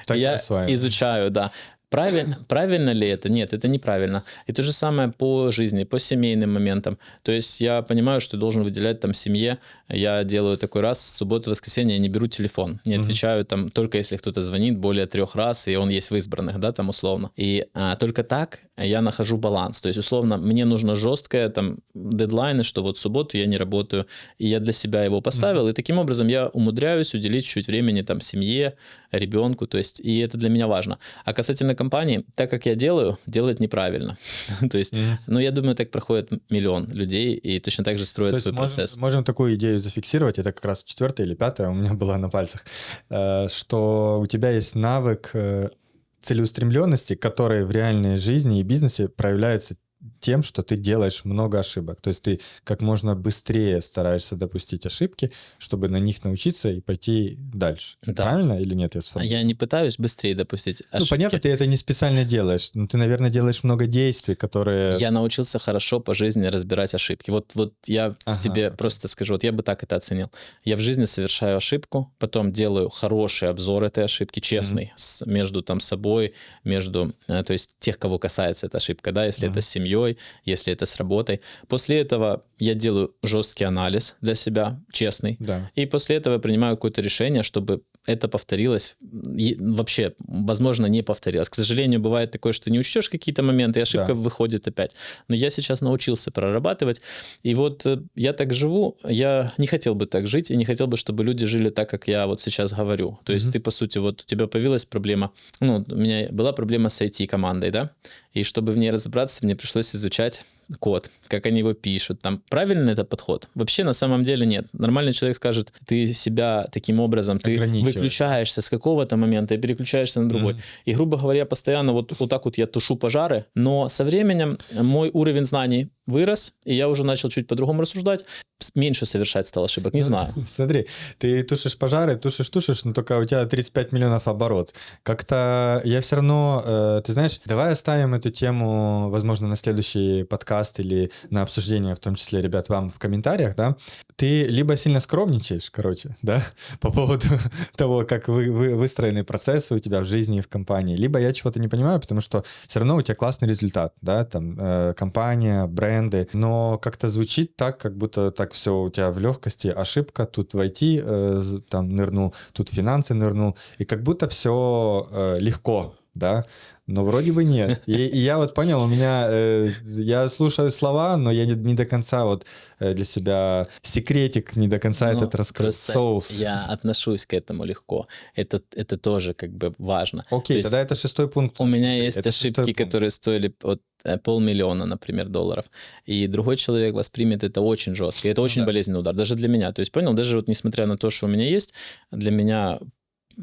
Так я осваиваешь. изучаю, да. Правильно ли это? Нет, это неправильно. И то же самое по жизни, по семейным моментам. То есть я понимаю, что должен выделять там семье. Я делаю такой раз, в субботу, воскресенье я не беру телефон, не отвечаю там, только если кто-то звонит более 3 раз, и он есть в избранных, да, там условно. И только так я нахожу баланс. То есть, условно, мне нужно жесткое там дедлайны, что вот в субботу я не работаю, и я для себя его поставил, и таким образом я умудряюсь уделить чуть времени там семье, ребенку, то есть, и это для меня важно. А касательно компании, так как я делать неправильно. То есть, ну, я думаю, так проходит миллион людей, и точно так же строят То есть свой процесс. можем такую идею зафиксировать, это как раз 4-я или 5-я у меня была на пальцах, что у тебя есть навык целеустремленности, который в реальной жизни и бизнесе проявляется тем, что ты делаешь много ошибок. То есть ты как можно быстрее стараешься допустить ошибки, чтобы на них научиться и пойти дальше. Да. Правильно или нет? Я сформулировал? Я не пытаюсь быстрее допустить ошибки. Ну, понятно, ты это не специально делаешь, но ты, наверное, делаешь много действий, которые... Я научился хорошо по жизни разбирать ошибки. Вот я Ага, тебе окей. просто скажу, вот я бы так это оценил. Я в жизни совершаю ошибку, потом делаю хороший обзор этой ошибки, честный, между там собой, то есть тех, кого касается эта ошибка, да, если это с семьей, если это с работой. После этого я делаю жесткий анализ для себя, честный, Да. и после этого принимаю какое-то решение, чтобы это повторилось, вообще, возможно, не повторилось. К сожалению, бывает такое, что не учтешь какие-то моменты, и ошибка выходит опять. Но я сейчас научился прорабатывать, и вот я так живу, я не хотел бы так жить, и не хотел бы, чтобы люди жили так, как я вот сейчас говорю. То есть ты, по сути, вот у тебя появилась проблема, ну, у меня была проблема с IT-командой, да, и чтобы в ней разобраться, мне пришлось изучать код, как они его пишут. Там правильный это подход? Вообще на самом деле нет. Нормальный человек скажет, ты себя таким образом, ты Ограничиваешь. выключаешься с какого-то момента и переключаешься на другой. И, грубо говоря, постоянно вот так вот я тушу пожары, но со временем мой уровень знаний вырос, и я уже начал чуть по-другому рассуждать, меньше совершать стал ошибок, не знаю. Смотри, ты тушишь пожары, тушишь, но только у тебя 35 миллионов оборот. Как-то я все равно, ты знаешь, давай оставим эту тему, возможно, на следующий подкаст или на обсуждение, в том числе, ребят, вам в комментариях, да. Ты либо сильно скромничаешь, короче, да, по поводу того, как выстроены процессы у тебя в жизни и в компании, либо я чего-то не понимаю, потому что все равно у тебя классный результат, да, там, компания, бренды, но как-то звучит так, как будто так все у тебя в легкости, ошибка, тут в IT там нырнул, тут в финансы нырнул, и как будто все легко, да, но вроде бы нет. И я вот понял, у меня, я слушаю слова, но я не до конца вот для себя секретик не до конца Ну, этот раскрыл, просто соус. я отношусь к этому легко. Это тоже как бы важно. Окей, То есть тогда это 6 пункт. у меня Смотри, есть это 6 ошибки, пункт. которые стоили вот, 500 000, например, долларов. И другой человек воспримет это очень жестко. И это очень да. болезненный удар, даже для меня. То есть, понял, даже вот несмотря на то, что у меня есть, для меня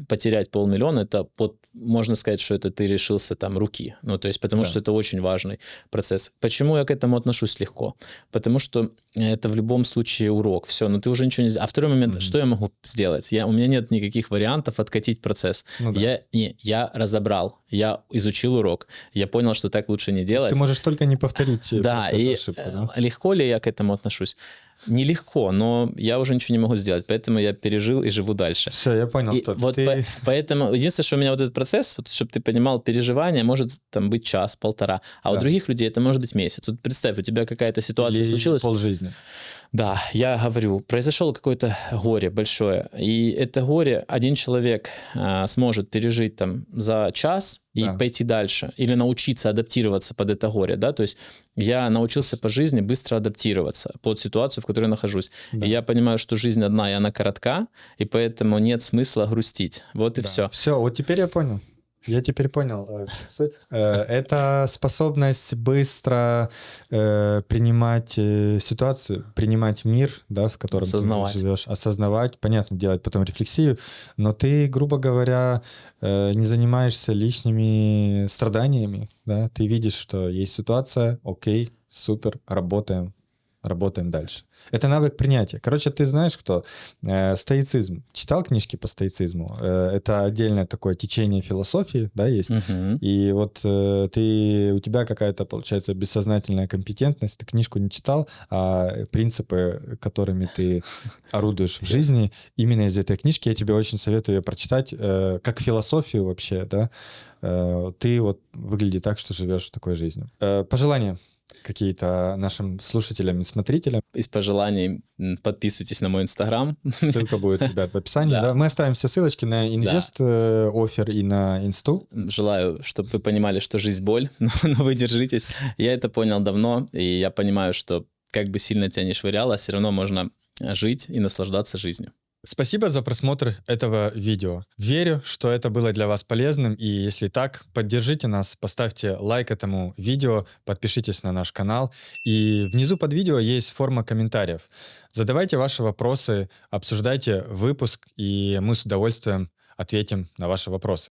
потерять 500 000 это вот, можно сказать, что это ты решился там руки. Ну, то есть, потому Да. что это очень важный процесс. Почему я к этому отношусь легко? Потому что это в любом случае урок. Все, но ты уже ничего не сделаешь. А второй момент, что я могу сделать? У меня нет никаких вариантов откатить процесс. Ну да. Я разобрал, я изучил урок, я понял, что так лучше не делать. Ты можешь только не повторить Да, просто и эту ошибку, да? легко ли я к этому отношусь? Нелегко, но я уже ничего не могу сделать, поэтому я пережил и живу дальше. Все, я понял, И что вот ты... поэтому единственное, что у меня вот этот процесс, вот, чтобы ты понимал, переживание может там быть час, полтора, а у Да. других людей это может быть месяц. Вот представь, у тебя какая-то ситуация Или случилась. полжизни. Да, я говорю, произошло какое-то горе большое, и это горе один человек сможет пережить там за час и Да. пойти дальше, или научиться адаптироваться под это горе, да, то есть я научился по жизни быстро адаптироваться под ситуацию, в которой я нахожусь, Да. и я понимаю, что жизнь одна, и она коротка, и поэтому нет смысла грустить, вот и все. Все, вот теперь я понял. Я теперь понял суть. Это способность быстро принимать ситуацию, принимать мир, да, в котором Осознавать. ты живешь, осознавать, понятно, делать потом рефлексию, но ты, грубо говоря, не занимаешься лишними страданиями, да, ты видишь, что есть ситуация, окей, супер, работаем дальше. Это навык принятия. Короче, ты знаешь, кто? Стоицизм. Читал книжки по стоицизму? Это отдельное такое течение философии, да, есть. Мгм. И вот у тебя какая-то, получается, бессознательная компетентность, ты книжку не читал, а принципы, которыми ты орудуешь в жизни, именно из этой книжки я тебе очень советую ее прочитать, как философию вообще, да. Ты вот выглядит так, что живешь такой жизнью. Пожелания какие-то нашим слушателям и смотрителям. Из пожеланий подписывайтесь на мой инстаграм. Ссылка будет, ребят, в описании. Да. Да. Мы оставим все ссылочки на инвест, оффер и на инсту. Желаю, чтобы вы понимали, что жизнь боль, но вы держитесь. Я это понял давно, и я понимаю, что как бы сильно тебя не швыряло, все равно можно жить и наслаждаться жизнью. Спасибо за просмотр этого видео. Верю, что это было для вас полезным, и если так, поддержите нас, поставьте лайк этому видео, подпишитесь на наш канал, и внизу под видео есть форма комментариев. Задавайте ваши вопросы, обсуждайте выпуск, и мы с удовольствием ответим на ваши вопросы.